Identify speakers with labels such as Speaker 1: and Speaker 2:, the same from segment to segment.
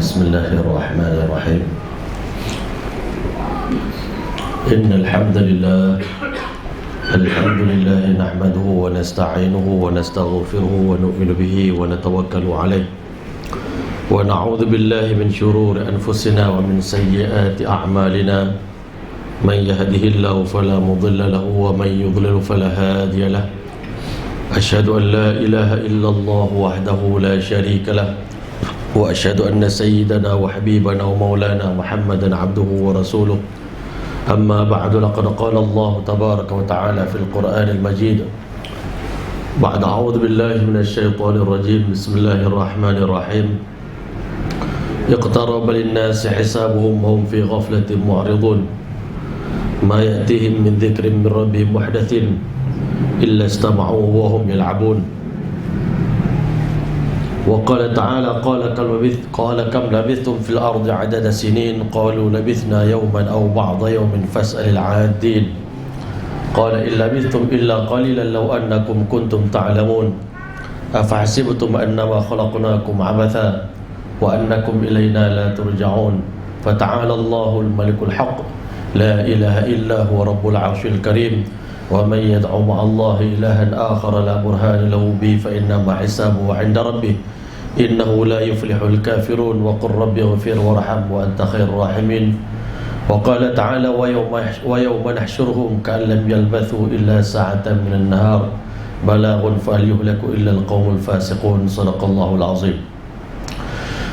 Speaker 1: بسم الله الرحمن الرحيم إن الحمد لله نحمده ونستعينه ونستغفره ونؤمن به ونتوكل عليه ونعوذ بالله من شرور أنفسنا ومن سيئات أعمالنا من يهده الله فلا مضل له ومن يضلل فلا هادي له أشهد أن لا إله إلا الله وحده لا شريك له وأشهد أن سيدنا وحبيبنا ومولانا محمدا عبده ورسوله أما بعد لقد قال الله تبارك وتعالى في القرآن المجيد بعد أعوذ بالله من الشيطان الرجيم بسم الله الرحمن الرحيم اقترب للناس حسابهم وهم في غفلة معرضون ما يأتيهم من ذكر من ربهم محدث إلا استمعوا وهم يلعبون وقال تعالى قال كم لبثتم في الأرض عدد سنين قالوا لبثنا يوما أو بعض يوم فاسأل العادين قال إن لبثتم إلا قليلا لو أنكم كنتم تعلمون أفحسبتم أنما خلقناكم عبثا وأنكم إلينا لا ترجعون فتعالى الله الملك الحق لا إله إلا هو رب العرش الكريم ومن يدعو مع الله إلها آخر لا برهان له به فإنما حسابه عند ربه إنه لا يفلح الكافرون وقل رب اغفر وارحم وأنت خير الراحمين وقال تعالى ويوم نحشرهم كأن لم يلبثوا إلا ساعة من النهار بلاغ فهل يهلك إلا القوم الفاسقون صدق الله العظيم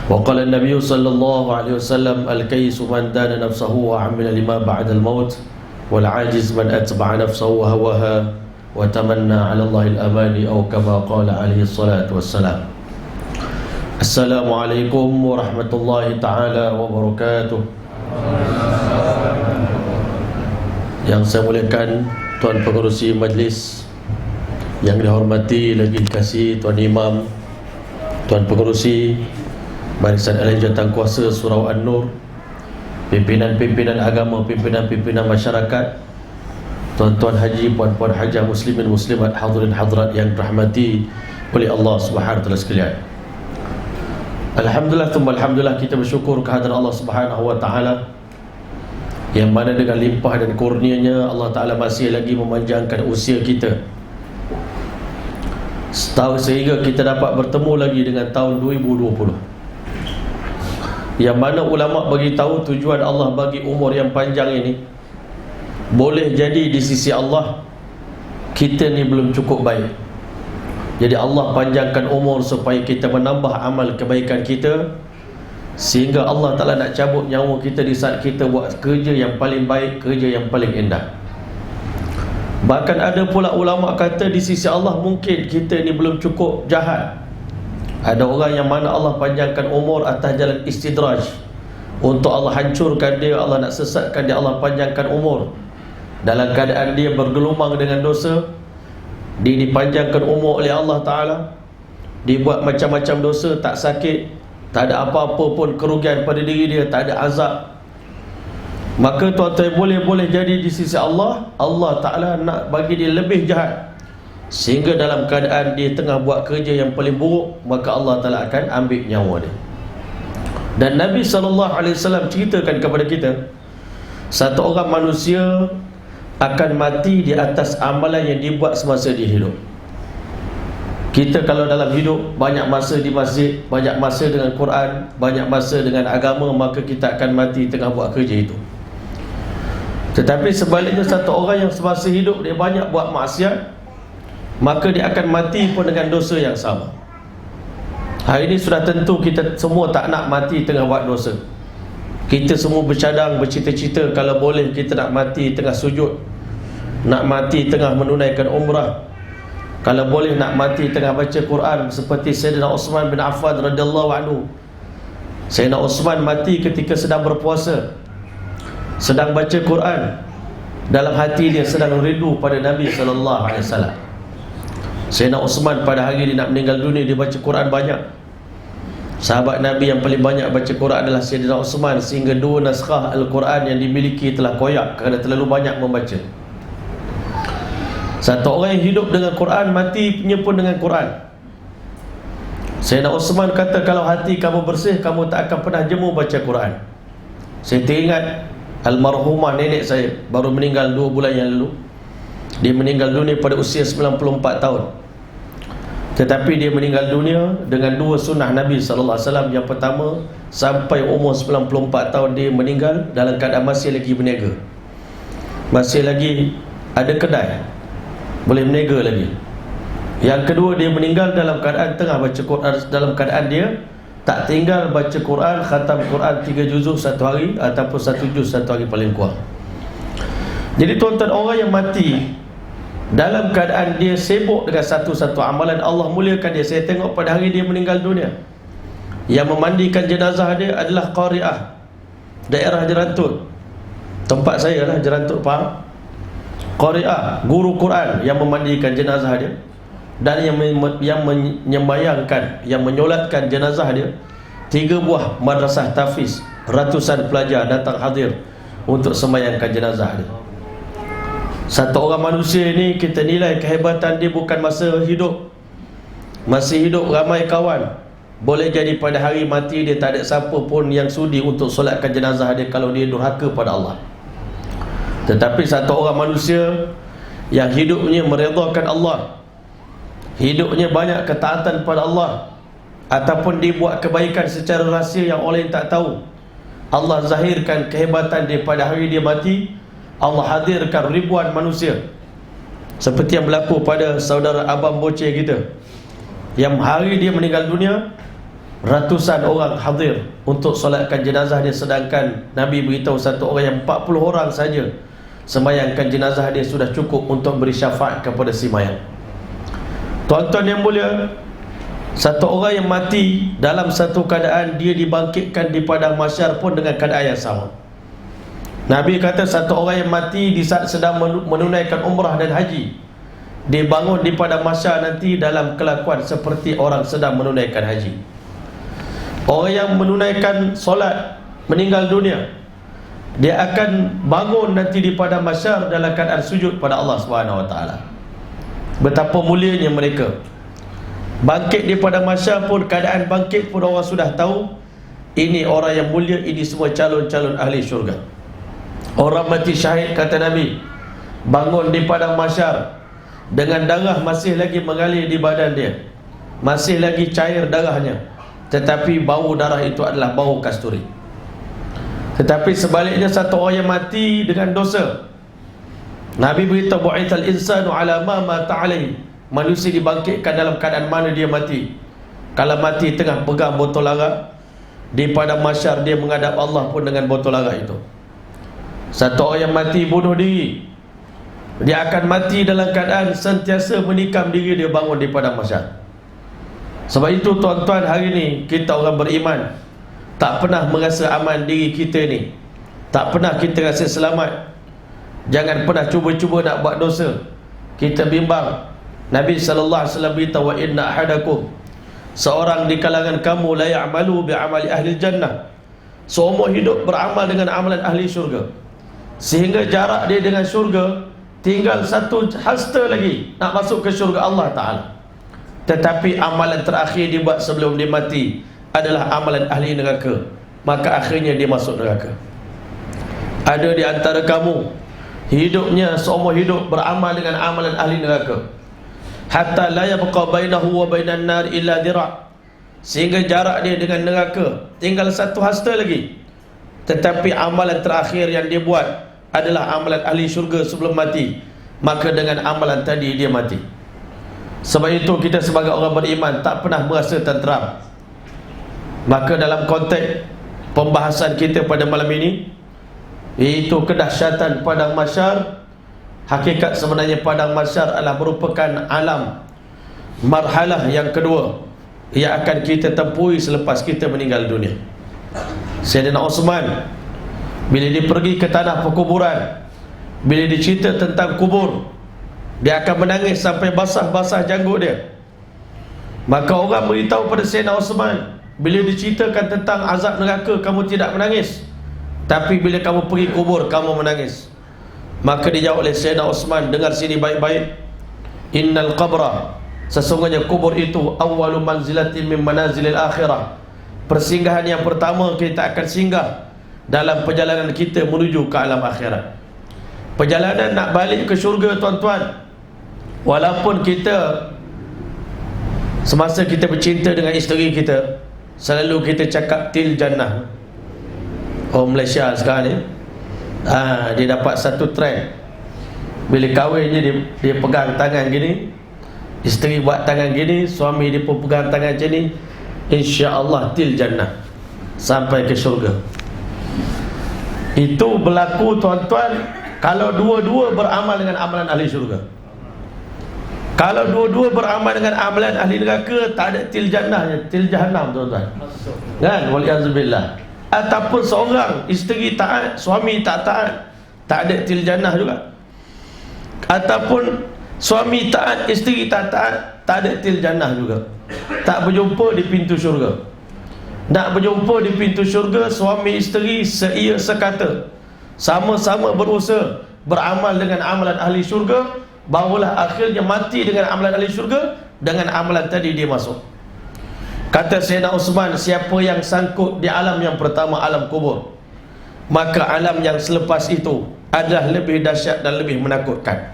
Speaker 1: وقال النبي صلى الله عليه وسلم الكيس من دان نفسه وعمل لما بعد الموت والعاجز من أتبع نفسه وهواها وتمنى على الله الأماني أو كما قال عليه الصلاة والسلام. Assalamualaikum warahmatullahi ta'ala wabarakatuh. Yang saya muliakan Tuan Pengerusi Majlis, yang dihormati lagi dikasihi Tuan Imam, Tuan Pengerusi Barisan Ahli Jawatankuasa Surau An-Nur, pimpinan-pimpinan agama, pimpinan-pimpinan masyarakat, tuan-tuan haji, puan-puan hajah, muslimin muslimat, hadirin hadirat yang dirahmati oleh Allah Subhanahu wa taala sekalian. Alhamdulillah, alhamdulillah, kita bersyukur kehadiran Allah Subhanahu wa taala yang mana dengan limpah dan kurnianya Allah Taala masih lagi memanjangkan usia kita setahun sehingga kita dapat bertemu lagi dengan tahun 2020. Yang mana ulama bagi tahu tujuan Allah bagi umur yang panjang ini boleh jadi di sisi Allah kita ni belum cukup baik. Jadi Allah panjangkan umur supaya kita menambah amal kebaikan kita, sehingga Allah Ta'ala nak cabut nyawa kita di saat kita buat kerja yang paling baik, kerja yang paling indah. Bahkan ada pula ulama kata di sisi Allah mungkin kita ni belum cukup jahat. Ada orang yang mana Allah panjangkan umur atas jalan istidraj, untuk Allah hancurkan dia, Allah nak sesatkan dia, Allah panjangkan umur dalam keadaan dia bergelumang dengan dosa. Dia dipanjangkan umur oleh Allah Ta'ala, dibuat macam-macam dosa, tak sakit, tak ada apa-apa pun kerugian pada diri dia, tak ada azab. Maka tuan-tuan boleh jadi di sisi Allah, Allah Ta'ala nak bagi dia lebih jahat, sehingga dalam keadaan dia tengah buat kerja yang paling buruk, maka Allah Ta'ala akan ambil nyawa dia. Dan Nabi SAW ceritakan kepada kita, satu orang manusia akan mati di atas amalan yang dibuat semasa dia hidup. Kita kalau dalam hidup banyak masa di masjid, banyak masa dengan Quran, banyak masa dengan agama, maka kita akan mati tengah buat kerja itu. Tetapi sebaliknya, satu orang yang semasa hidup dia banyak buat maksiat, maka dia akan mati pun dengan dosa yang sama. Hari ini sudah tentu kita semua tak nak mati tengah buat dosa. Kita semua bercadang, bercita-cita kalau boleh kita nak mati tengah sujud, nak mati tengah menunaikan umrah, kalau boleh nak mati tengah baca Quran seperti Sayyidina Uthman bin Affan radhiyallahu anhu. Sayyidina Uthman mati ketika sedang berpuasa, sedang baca Quran, dalam hati dia sedang rindu pada Nabi sallallahu alaihi wasallam. Sayyidina Uthman pada hari dia nak meninggal dunia, dia baca Quran banyak. Sahabat Nabi yang paling banyak baca Quran adalah Sayyidina Uthman, sehingga 2 naskah Al-Quran yang dimiliki telah koyak kerana terlalu banyak membaca. Satu orang yang hidup dengan Quran, matinya pun dengan Quran. Sayyidina Osman kata, kalau hati kamu bersih, kamu tak akan pernah jemu baca Quran. Saya teringat almarhumah nenek saya, baru meninggal 2 bulan yang lalu. Dia meninggal dunia pada usia 94 tahun. Tetapi dia meninggal dunia dengan 2 sunnah Nabi SAW. Yang pertama, sampai umur 94 tahun dia meninggal dalam keadaan masih lagi berniaga, masih lagi ada kedai, boleh berniaga lagi. Yang kedua, dia meninggal dalam keadaan tengah baca Quran, dalam keadaan dia tak tinggal baca Quran, khatam Quran 3 juzuk satu hari, ataupun 1 juz satu hari paling kurang. Jadi tuan-tuan, orang yang mati dalam keadaan dia sibuk dengan satu-satu amalan, Allah muliakan dia. Saya tengok pada hari dia meninggal dunia, yang memandikan jenazah dia adalah qari'ah daerah Jerantut, tempat saya lah, Jerantut, faham? Qari'ah, guru Quran yang memandikan jenazah dia, dan yang menyembayangkan, yang menyolatkan jenazah dia. 3 buah madrasah tahfiz, ratusan pelajar datang hadir untuk sembahyangkan jenazah dia. Satu orang manusia ni, kita nilai kehebatan dia bukan masa hidup. Masih hidup ramai kawan, boleh jadi pada hari mati dia tak ada siapa pun yang sudi untuk solatkan jenazah dia kalau dia durhaka pada Allah. Tetapi satu orang manusia yang hidupnya meredhakan Allah, hidupnya banyak ketaatan pada Allah, ataupun dia buat kebaikan secara rahsia yang orang lain tak tahu, Allah zahirkan kehebatan dia pada hari dia mati. Allah hadirkan ribuan manusia, seperti yang berlaku pada saudara Abang Boceh kita, yang hari dia meninggal dunia, ratusan orang hadir untuk solatkan jenazah dia. Sedangkan Nabi beritahu satu orang yang 40 orang saja sembahyangkan jenazah dia sudah cukup untuk beri syafaat kepada si mayat. Tuan-tuan yang mulia, satu orang yang mati dalam satu keadaan dia dibangkitkan di padang mahsyar pun dengan keadaan yang sama. Nabi kata, satu orang yang mati di saat sedang menunaikan umrah dan haji, dia bangun di padang mahsyar nanti dalam kelakuan seperti orang sedang menunaikan haji. Orang yang menunaikan solat meninggal dunia, dia akan bangun nanti di padang mahsyar dalam keadaan sujud pada Allah SWT. Betapa mulianya mereka. Bangkit di padang mahsyar pun, keadaan bangkit pun orang sudah tahu, ini orang yang mulia, ini semua calon-calon ahli syurga. Orang mati syahid, kata Nabi, bangun di padang mahsyar dengan darah masih lagi mengalir di badan dia, masih lagi cair darahnya, tetapi bau darah itu adalah bau kasturi. Tetapi sebaliknya, satu orang yang mati dengan dosa, Nabi beritahu, bu'ithal insanu ala ma mata alaihi, manusia dibangkitkan dalam keadaan mana dia mati. Kalau mati tengah pegang botol arak, di padang mahsyar dia menghadap Allah pun dengan botol arak itu. Satu orang yang mati bunuh diri, dia akan mati dalam keadaan sentiasa menikam diri dia bangun di padang mahsyar. Sebab itu tuan-tuan, hari ini kita orang beriman tak pernah merasa aman diri kita ni, tak pernah kita rasa selamat. Jangan pernah cuba-cuba nak buat dosa. Kita bimbang. Nabi SAW beritahu, wa inna ahadakum, seorang di kalangan kamu, la ya'malu bi'amali ahli jannah, seumur hidup beramal dengan amalan ahli syurga, sehingga jarak dia dengan syurga tinggal 1 hasta lagi nak masuk ke syurga Allah Ta'ala. Tetapi amalan terakhir dia buat sebelum dia mati adalah amalan ahli neraka, maka akhirnya dia masuk neraka. Ada di antara kamu hidupnya seumur hidup beramal dengan amalan ahli neraka, hatta la yabqa bainahu wa bainan nar illa dira', sehingga jarak dia dengan neraka tinggal 1 hasta lagi, tetapi amalan terakhir yang dia buat adalah amalan ahli syurga sebelum mati, maka dengan amalan tadi dia mati. Sebab itu kita sebagai orang beriman tak pernah merasa tenteram. Maka dalam konteks pembahasan kita pada malam ini, iaitu kedahsyatan padang mahsyar, hakikat sebenarnya padang mahsyar adalah merupakan alam marhalah yang kedua yang akan kita tempuhi selepas kita meninggal dunia. Sayyidina Osman, bila dia pergi ke tanah perkuburan, bila dicerita tentang kubur, dia akan menangis sampai basah-basah janggut dia. Maka orang beritahu pada Sayyidina Osman, bila diceritakan tentang azab neraka, kamu tidak menangis, tapi bila kamu pergi kubur, kamu menangis. Maka dijawab oleh Sayyidina Osman, dengar sini baik-baik, innal qabra, Sesungguhnya kubur itu awwalu manzilatin min manazilil akhirah, persinggahan yang pertama kita akan singgah dalam perjalanan kita menuju ke alam akhirat. Perjalanan nak balik ke syurga tuan-tuan, walaupun kita semasa kita bercinta dengan isteri kita, selalu kita cakap til jannah. Orang Malaysia sekarang ni, dia dapat satu trend. Bila kahwin je dia pegang tangan gini, isteri buat tangan gini, suami dia pun pegang tangan macam ni, insya-Allah til jannah, sampai ke syurga. Itu berlaku tuan-tuan kalau dua-dua beramal dengan amalan ahli syurga. Kalau dua-dua beramal dengan amalan ahli neraka, tak ada til jannahnya, til jahannam tuan-tuan. Kan? Waliyazubillah. Ataupun seorang isteri taat, suami tak taat, tak ada til jannah juga. Ataupun suami taat, isteri tak taat, tak ada til jannah juga. Tak berjumpa di pintu syurga. Nak berjumpa di pintu syurga, suami isteri seia sekata, sama-sama berusaha beramal dengan amalan ahli syurga, barulah akhirnya mati dengan amalan ahli syurga, dengan amalan tadi dia masuk. Kata Sayyidina Uthman, siapa yang sangkut di alam yang pertama, alam kubur, maka alam yang selepas itu adalah lebih dahsyat dan lebih menakutkan.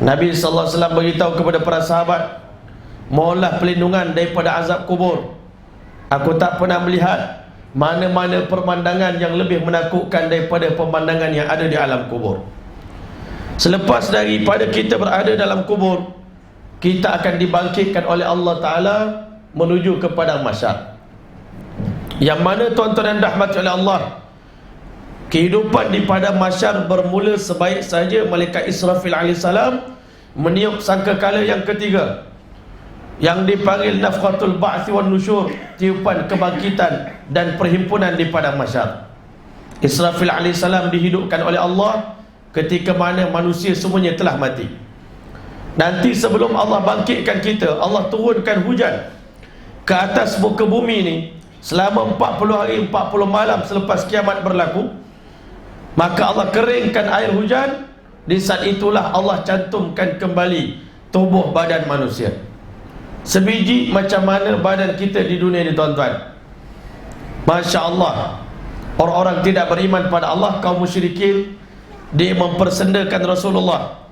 Speaker 1: Nabi SAW beritahu kepada para sahabat, mohonlah perlindungan daripada azab kubur. Aku tak pernah melihat mana-mana pemandangan yang lebih menakutkan daripada pemandangan yang ada di alam kubur. Selepas daripada kita berada dalam kubur, kita akan dibangkitkan oleh Allah Ta'ala menuju ke padang mahsyar, yang mana tuan-tuan dan rahmati oleh Allah, kehidupan di padang mahsyar bermula sebaik saja malaikat Israfil alaihissalam meniup sangkakala yang ketiga, yang dipanggil nafkhatul ba'thi wan nusyur, tiupan kebangkitan dan perhimpunan di padang mahsyar. Israfil alaihissalam dihidupkan oleh Allah ketika mana manusia semuanya telah mati. Nanti sebelum Allah bangkitkan kita, Allah turunkan hujan ke atas muka bumi ni selama 40 hari 40 malam selepas kiamat berlaku. Maka Allah keringkan air hujan. Di saat itulah Allah cantumkan kembali tubuh badan manusia. Sebiji macam mana badan kita di dunia ni tuan-tuan. Masya Allah, orang-orang tidak beriman pada Allah, kaum musyrikin, dia mempersendakan Rasulullah.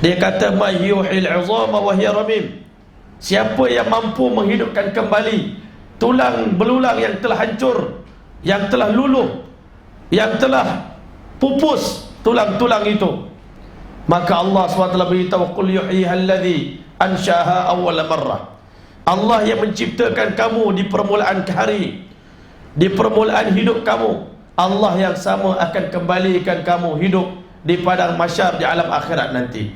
Speaker 1: Dia kata, ma yuhil 'izama wa hiya ramim. Siapa yang mampu menghidupkan kembali tulang belulang yang telah hancur, yang telah luluh, yang telah pupus tulang-tulang itu, maka Allah SWT beritahu, qul yuhyiha alladhi ansha'aha awwala marrah. Allah yang menciptakan kamu di permulaan hari, di permulaan hidup kamu, Allah yang sama akan kembalikan kamu hidup di padang mahsyar di alam akhirat nanti.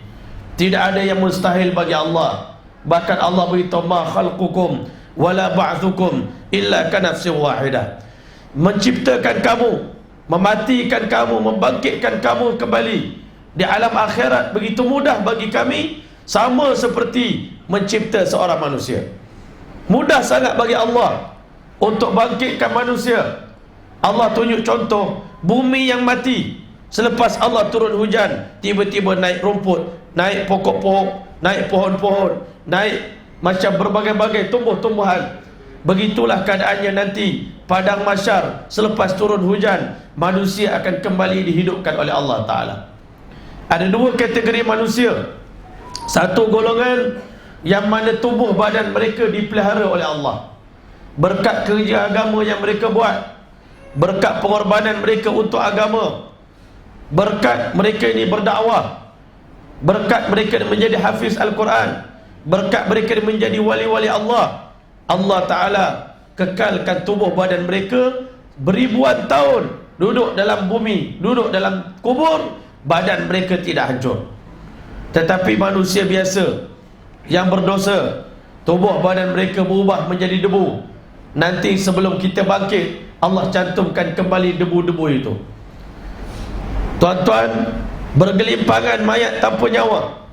Speaker 1: Tidak ada yang mustahil bagi Allah. Bahkan Allah beritahu, ma khalqukum wala ba'thukum illa kanafsin wahidah. Menciptakan kamu, mematikan kamu, membangkitkan kamu kembali di alam akhirat begitu mudah bagi kami, sama seperti mencipta seorang manusia. Mudah sangat bagi Allah untuk bangkitkan manusia. Allah tunjuk contoh bumi yang mati. Selepas Allah turun hujan, tiba-tiba naik rumput, naik pokok-pokok, naik pohon-pohon, naik macam berbagai-bagai tumbuh-tumbuhan. Begitulah keadaannya nanti padang mahsyar. Selepas turun hujan, manusia akan kembali dihidupkan oleh Allah Ta'ala. Ada dua kategori manusia. Satu golongan yang mana tubuh badan mereka dipelihara oleh Allah berkat kerja agama yang mereka buat, berkat pengorbanan mereka untuk agama, berkat mereka ini berdakwah, berkat mereka menjadi hafiz Al-Quran, berkat mereka menjadi wali-wali Allah. Allah Ta'ala kekalkan tubuh badan mereka beribuan tahun duduk dalam bumi, duduk dalam kubur, badan mereka tidak hancur. Tetapi manusia biasa yang berdosa, tubuh badan mereka berubah menjadi debu. Nanti sebelum kita bangkit, Allah cantumkan kembali debu-debu itu. Tuan-tuan, bergelimpangan mayat tanpa nyawa.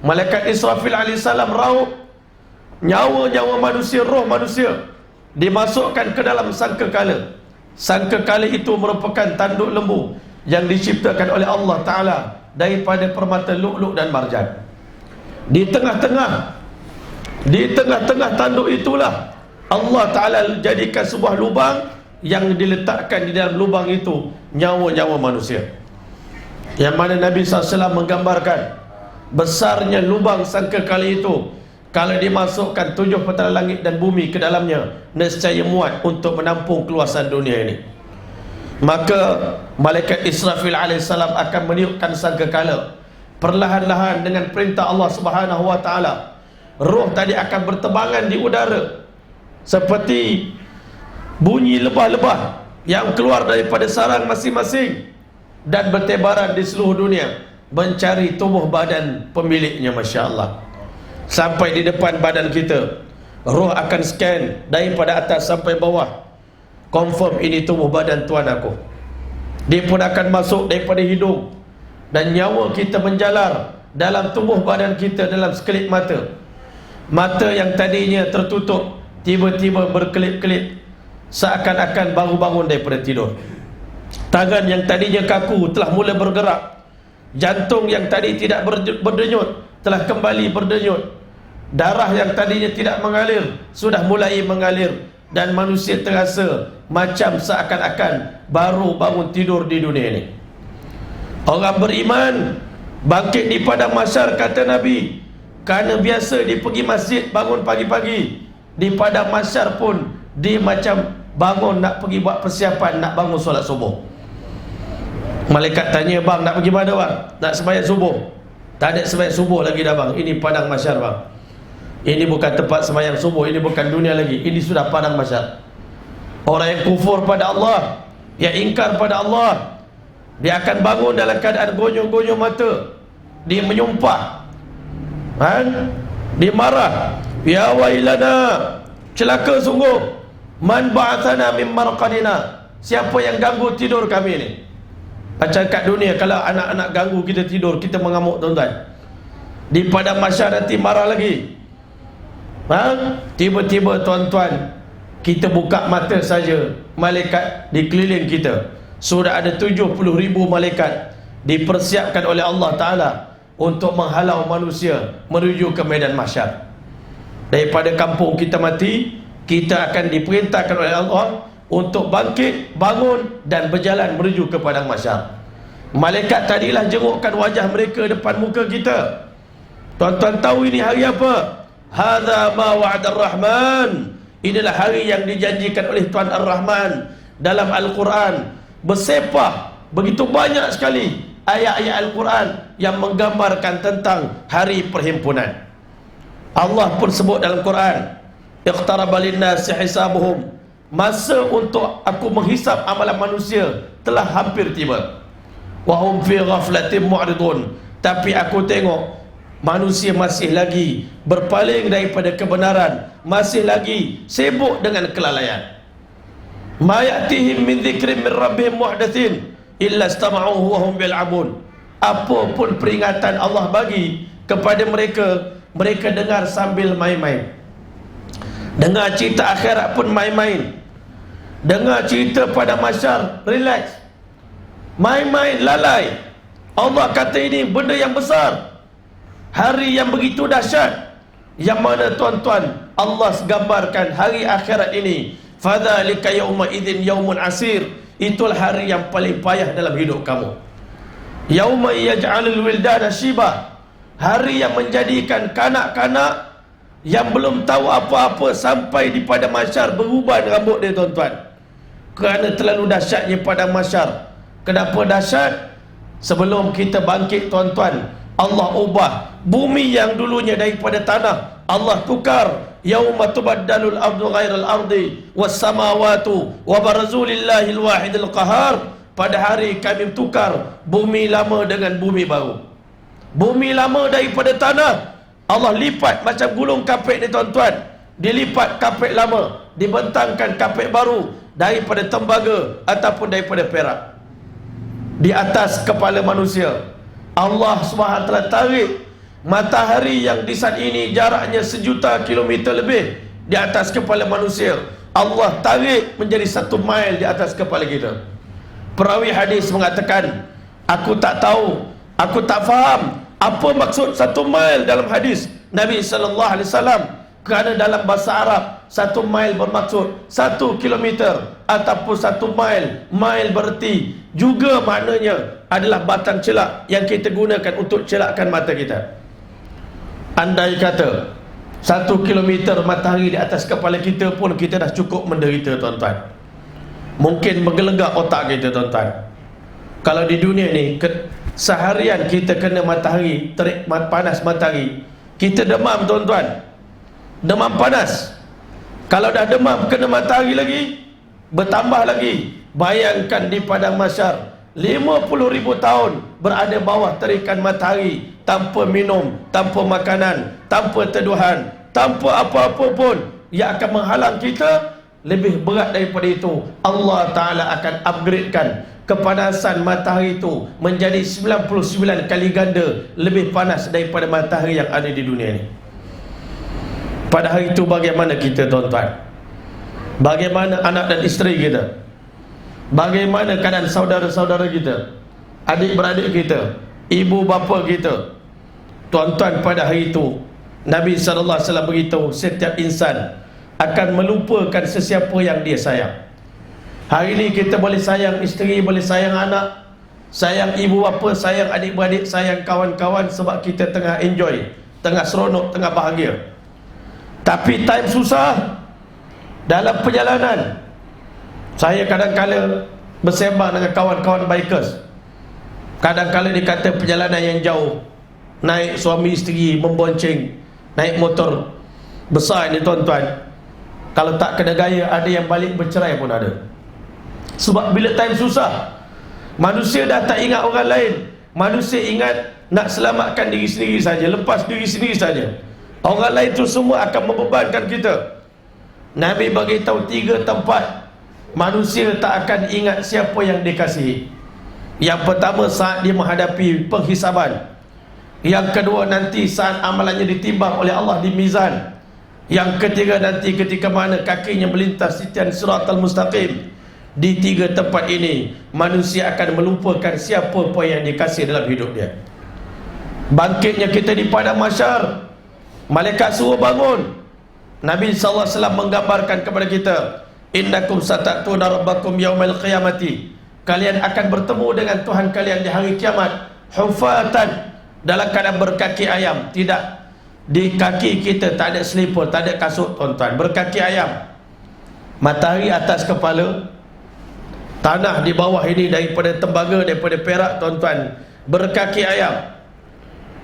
Speaker 1: Malaikat Israfil alaihissalam raup nyawa-nyawa manusia, roh manusia dimasukkan ke dalam sangkakala. Sangkakala itu merupakan tanduk lembu yang diciptakan oleh Allah Ta'ala daripada permata lu'lu' dan marjan. Di tengah-tengah Di tengah-tengah tanduk itulah Allah Ta'ala jadikan sebuah lubang, yang diletakkan di dalam lubang itu nyawa-nyawa manusia, yang mana Nabi SAW menggambarkan besarnya lubang sangkakala itu. Kalau dimasukkan 7 petala langit dan bumi ke dalamnya, nescaya muat untuk menampung keluasan dunia ini. Maka malaikat Israfil alaihissalam akan meniupkan sangkakala. Perlahan-lahan dengan perintah Allah Subhanahu wa taala, roh tadi akan berterbangan di udara seperti bunyi lebah-lebah yang keluar daripada sarang masing-masing dan bertebaran di seluruh dunia mencari tubuh badan pemiliknya. Masya Allah. Sampai di depan badan kita, roh akan scan daripada atas sampai bawah, confirm ini tubuh badan tuan aku. Dia pun akan masuk daripada hidung, dan nyawa kita menjalar dalam tubuh badan kita dalam sekelip mata. Mata yang tadinya tertutup tiba-tiba berkelip-kelip, seakan-akan baru bangun daripada tidur. Tangan yang tadinya kaku telah mula bergerak. Jantung yang tadi tidak berdenyut telah kembali berdenyut. Darah yang tadinya tidak mengalir sudah mulai mengalir. Dan manusia terasa macam seakan-akan baru bangun tidur di dunia ini. Orang beriman bangkit di padang mahsyar, kata Nabi, kerana biasa dia pergi masjid bangun pagi-pagi. Di padang mahsyar pun dia macam bangun nak pergi buat persiapan nak bangun solat subuh. Malaikat tanya, bang nak pergi mana bang? Nak sembahyang subuh? Tak ada sembahyang subuh lagi dah bang. Ini padang mahsyar bang. Ini bukan tempat sembahyang subuh, ini bukan dunia lagi, ini sudah padang mahsyar. Orang yang kufur pada Allah, yang ingkar pada Allah, dia akan bangun dalam keadaan gonyong-gonyong mata. Dia menyumpah, dia marah, ya wailana, celaka sungguh, man ba'athana min marqadina, siapa yang ganggu tidur kami ni. Macam kat dunia, kalau anak-anak ganggu kita tidur, kita mengamuk tuan-tuan. Di padang mahsyar nanti marah lagi. Tiba-tiba tuan-tuan, kita buka mata saja, malaikat di keliling kita. Sudah ada 70,000 malaikat dipersiapkan oleh Allah Ta'ala untuk menghalau manusia menuju ke medan mahsyar. Daripada kampung kita mati, kita akan diperintahkan oleh Allah untuk bangkit, bangun dan berjalan menuju ke padang mahsyar. Malaikat tadilah jengukkan wajah mereka depan muka kita. Tuan-tuan tahu ini hari apa? Hadza ma wa'ada ar-Rahman. Inilah hari yang dijanjikan oleh Tuhan Ar-Rahman dalam Al-Quran. Bersepah begitu banyak sekali ayat-ayat Al-Quran yang menggambarkan tentang hari perhimpunan. Allah pun sebut dalam Quran, iqtaraba lin-nasi hisabuhum, masa untuk aku menghisap amalan manusia telah hampir tiba. Wa hum fi ghaflatin mu'ridun, tapi aku tengok manusia masih lagi berpaling daripada kebenaran, masih lagi sibuk dengan kelalaian. Ma ya'tihim min dzikrin min rabbihim muhdatsin illa istama'uhu wa hum yal'abun. Apapun peringatan Allah bagi kepada mereka, mereka dengar sambil main-main. Dengar cerita akhirat pun main-main. Dengar cerita pada mahsyar, relax, main-main, lalai. Allah kata ini benda yang besar, hari yang begitu dahsyat, yang mana tuan-tuan Allah gambarkan hari akhirat ini. Fadzalika yauma idzin yaumun asir, itulah hari yang paling payah dalam hidup kamu. Yauma yaj'alul wildana shiba, hari yang menjadikan kanak-kanak yang belum tahu apa-apa sampai di padang mahsyar beruban rambut dia tuan-tuan. Kerana terlalu dahsyatnya padang mahsyar. Kenapa dahsyat? Sebelum kita bangkit tuan-tuan, Allah ubah bumi yang dulunya daripada tanah, Allah tukar. Yauma tubaddalul ardu ghairal ardi was samawati wa barazulillahil wahidil qahar. Pada hari kami tukar bumi lama dengan bumi baru. Bumi lama daripada tanah Allah lipat macam gulung kapet ni tuan-tuan. Dilipat kapet lama, dibentangkan kapet baru daripada tembaga ataupun daripada perak. Di atas kepala manusia Allah SWT tarik matahari yang di saat ini jaraknya 1,000,000 kilometer lebih di atas kepala manusia. Allah tarik menjadi 1 mile di atas kepala kita. Perawi hadis mengatakan, aku tak tahu, aku tak faham apa maksud 1 mile dalam hadis Nabi SAW. Kerana dalam bahasa Arab 1 mile bermaksud 1 kilometer ataupun 1 mile. Mile berarti juga maknanya adalah batang celak yang kita gunakan untuk celakkan mata kita. Andai kata 1 kilometer matahari di atas kepala kita pun kita dah cukup menderita, tuan-tuan. Mungkin menggelegak otak kita, tuan-tuan. Kalau di dunia ni seharian kita kena matahari, terik panas matahari, kita demam, tuan-tuan. Demam panas. Kalau dah demam kena matahari lagi, bertambah lagi. Bayangkan di padang mahsyar 50,000 tahun berada bawah terikan matahari, tanpa minum, tanpa makanan, tanpa teduhan, tanpa apa-apa pun yang akan menghalang kita. Lebih berat daripada itu, Allah Ta'ala akan upgradekan kepanasan matahari itu menjadi 99 kali ganda lebih panas daripada matahari yang ada di dunia ini. Pada hari itu bagaimana kita, tuan-tuan? Bagaimana anak dan isteri kita? Bagaimana keadaan saudara-saudara kita, adik-beradik kita, ibu bapa kita? Tuan-tuan, pada hari itu Nabi SAW beritahu setiap insan akan melupakan sesiapa yang dia sayang. Hari ini kita boleh sayang isteri, boleh sayang anak, sayang ibu bapa, sayang adik-beradik, sayang kawan-kawan sebab kita tengah enjoy, tengah seronok, tengah bahagia. Tapi time susah dalam perjalanan, saya kadang-kala bersembang dengan kawan-kawan bikers. Kadang-kala dikata perjalanan yang jauh, naik suami isteri membonceng, naik motor besar ni, tuan-tuan, kalau tak kena gaya ada yang balik bercerai pun ada. Sebab bila time susah, manusia dah tak ingat orang lain. Manusia ingat nak selamatkan diri sendiri saja, lepas diri sendiri saja. Orang lain tu semua akan membebankan kita. Nabi bagi tahu 3 tempat manusia tak akan ingat siapa yang dikasihi. Yang pertama, saat dia menghadapi penghisaban. Yang kedua, nanti saat amalannya ditimbang oleh Allah di mizan. Yang ketiga, nanti ketika mana kakinya melintas titian siratal mustaqim. Di 3 tempat ini manusia akan melupakan siapa pun yang dikasihi dalam hidup dia. Bangkitnya kita di padang mahsyar, malaikat suruh bangun. Nabi SAW menggambarkan kepada kita, innakum satatuna rabbakum yaumal qiyamati, kalian akan bertemu dengan Tuhan kalian di hari kiamat, hufatan, dalam keadaan berkaki ayam. Tidak, di kaki kita tak ada selipar, tak ada kasut, tuan-tuan, berkaki ayam. Matahari atas kepala, tanah di bawah ini daripada tembaga, daripada perak, tuan-tuan, berkaki ayam.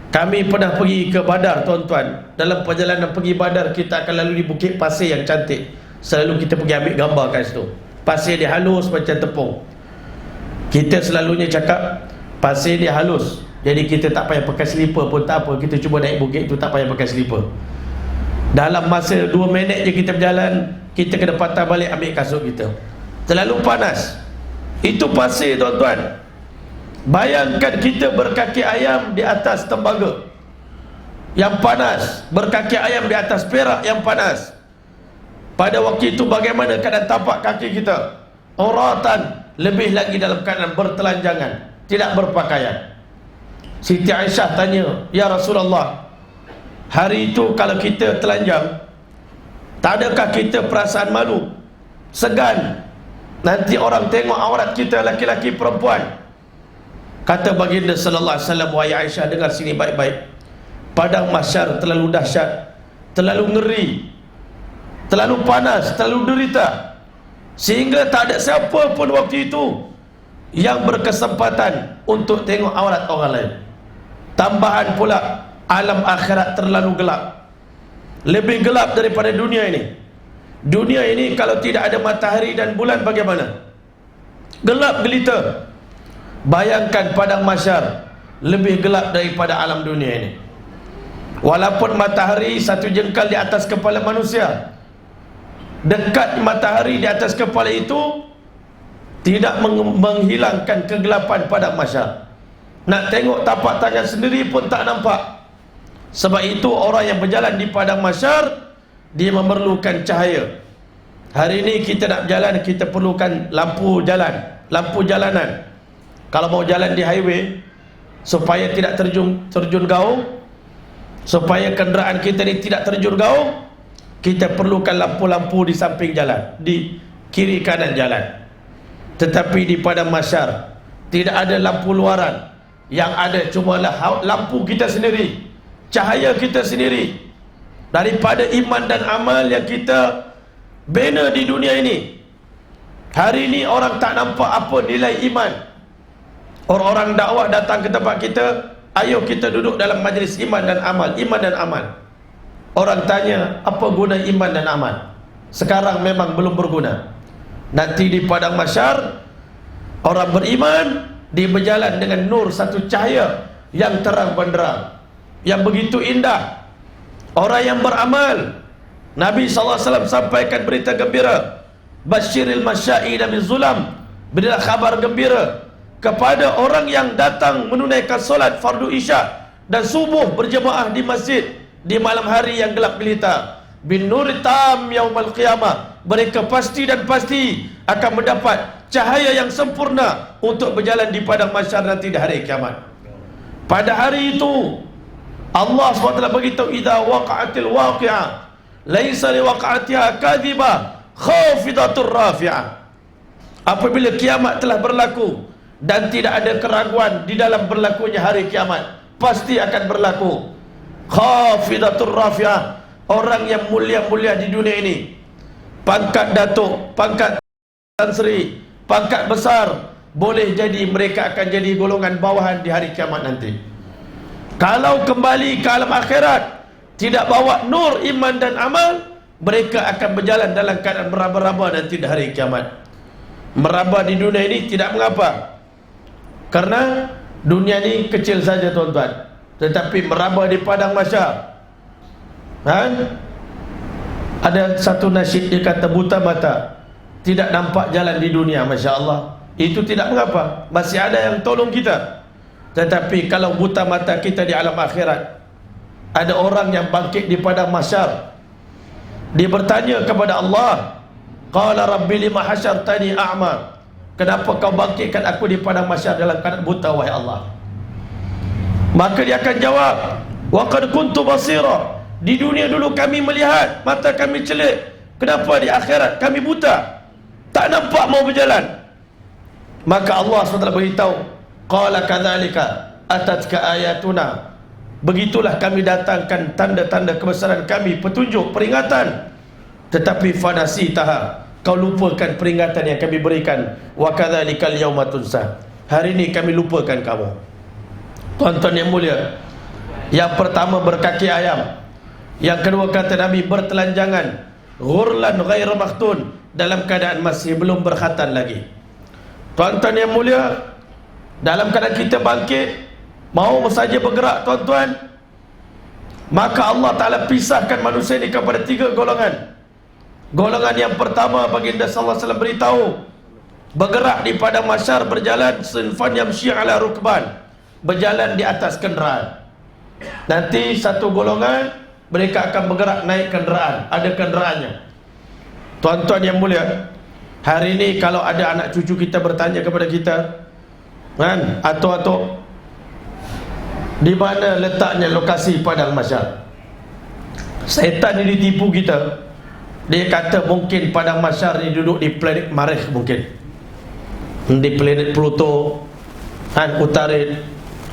Speaker 1: Kami pernah pergi ke Badar, tuan-tuan. Dalam perjalanan pergi Badar, kita akan lalu di bukit pasir yang cantik. Selalu kita pergi ambil gambar kat situ. Pasir dia halus macam tepung. Kita selalunya cakap pasir dia halus, jadi kita tak payah pakai selipar pun tak apa. Kita cuba naik bukit tu tak payah pakai selipar. Dalam masa 2 minit je kita berjalan, kita kena patah balik ambil kasut kita. Terlalu panas. Itu pasir, tuan-tuan. Bayangkan kita berkaki ayam di atas tembaga yang panas, berkaki ayam di atas perak yang panas. Pada waktu itu bagaimana keadaan tapak kaki kita? Uratan, lebih lagi dalam keadaan bertelanjangan, tidak berpakaian. Siti Aisyah tanya, ya Rasulullah, hari itu kalau kita telanjang, tak adakah kita perasaan malu, segan, nanti orang tengok aurat kita, laki-laki perempuan? Kata baginda sallallahu alaihi wasallam, wahai Aisyah, dengar sini baik-baik. Padang mahsyar terlalu dahsyat, terlalu ngeri, terlalu panas, terlalu derita, sehingga tak ada siapa pun waktu itu yang berkesempatan untuk tengok aurat orang lain. Tambahan pula, alam akhirat terlalu gelap, lebih gelap daripada dunia ini. Dunia ini kalau tidak ada matahari dan bulan bagaimana? Gelap gelita. Bayangkan padang mahsyar lebih gelap daripada alam dunia ini. Walaupun matahari 1 jengkal di atas kepala manusia, dekat matahari di atas kepala itu tidak menghilangkan kegelapan padang mahsyar. Nak tengok tapak tangan sendiri pun tak nampak. Sebab itu orang yang berjalan di padang mahsyar, dia memerlukan cahaya. Hari ini kita nak berjalan, kita perlukan lampu jalan, lampu jalanan. Kalau mau jalan di highway, supaya tidak terjun gaung, supaya kenderaan kita ini tidak terjun gaung, kita perlukan lampu-lampu di samping jalan, di kiri kanan jalan. Tetapi di padang mahsyar tidak ada lampu luaran. Yang ada cumalah lampu kita sendiri, cahaya kita sendiri daripada iman dan amal yang kita bina di dunia ini. Hari ini orang tak nampak apa nilai iman. Orang-orang dakwah datang ke tempat kita, ayo kita duduk dalam majlis iman dan amal, iman dan amal. Orang tanya, apa guna iman dan amal? Sekarang memang belum berguna. Nanti di padang mahsyar, orang beriman dia berjalan dengan nur, satu cahaya yang terang benderang, yang begitu indah. Orang yang beramal, Nabi SAW sampaikan berita gembira, Basyiril masya'ina min zulam, berilah kabar gembira kepada orang yang datang menunaikan solat fardu isya dan subuh berjemaah di masjid di malam hari yang gelap gelita, bin nuri tam yaumal qiyamah, mereka pasti dan pasti akan mendapat cahaya yang sempurna untuk berjalan di padang mahsyar nanti di hari kiamat. Pada hari itu Allah SWT beritahu, idza waqa'atil waqi'ah laisa liwaqa'atiha kadhibah khafidatur rafi'ah. Apabila kiamat telah berlaku dan tidak ada keraguan di dalam berlakunya hari kiamat, pasti akan berlaku. Khafidatur rafi'ah, orang yang mulia-mulia di dunia ini, pangkat datuk, pangkat Tan Sri, pangkat besar, boleh jadi mereka akan jadi golongan bawahan di hari kiamat nanti. Kalau kembali ke alam akhirat tidak bawa nur iman dan amal, mereka akan berjalan dalam keadaan meraba-raba nanti di hari kiamat. Meraba di dunia ini tidak mengapa, karena dunia ini kecil saja tuan-tuan. Tetapi meraba di padang mahsyar, ada satu nasyid dia kata, buta mata tidak nampak jalan di dunia, Masya Allah. Itu tidak mengapa, masih ada yang tolong kita. Tetapi kalau buta mata kita di alam akhirat, ada orang yang bangkit di padang mahsyar, dia bertanya kepada Allah, qala rabbi lima hasyartani a'ma, kenapa kau bangkitkan aku di padang mahsyar dalam keadaan buta wahai Allah? Maka dia akan jawab, wa qad kuntu basira, di dunia dulu kami melihat, mata kami celik, kenapa di akhirat kami buta, tak nampak mau berjalan? Maka Allah SWT beritahu, qala kadzalika atatka ayatuna, begitulah kami datangkan tanda-tanda kebesaran kami, petunjuk, peringatan, tetapi fanasitaha, kau lupakan peringatan yang kami berikan. Wa kadzalikal yauma tunsa, hari ini kami lupakan kamu. Tuan-tuan yang mulia, yang pertama berkaki ayam, yang kedua kata Nabi bertelanjangan, ghurlan ghairu makhtun, dalam keadaan masih belum berkhatan lagi. Tuan-tuan yang mulia, dalam keadaan kita bangkit, mau saja bergerak tuan-tuan, maka Allah Ta'ala pisahkan manusia ini kepada tiga golongan. Golongan yang pertama, baginda sallallahu alaihi wasallam beritahu, bergerak di padang mahsyar, berjalan sinfan yamshi ala rukban, berjalan di atas kenderaan. Nanti satu golongan mereka akan bergerak naik kenderaan, ada kenderaannya. Tuan-tuan yang mulia, hari ini kalau ada anak cucu kita bertanya kepada kita, kan, atau di mana letaknya lokasi padang mahsyar, setan ini ditipu kita. Dia kata mungkin padang mahsyar ini duduk di planet Marikh, mungkin di planet Pluto, Utarin,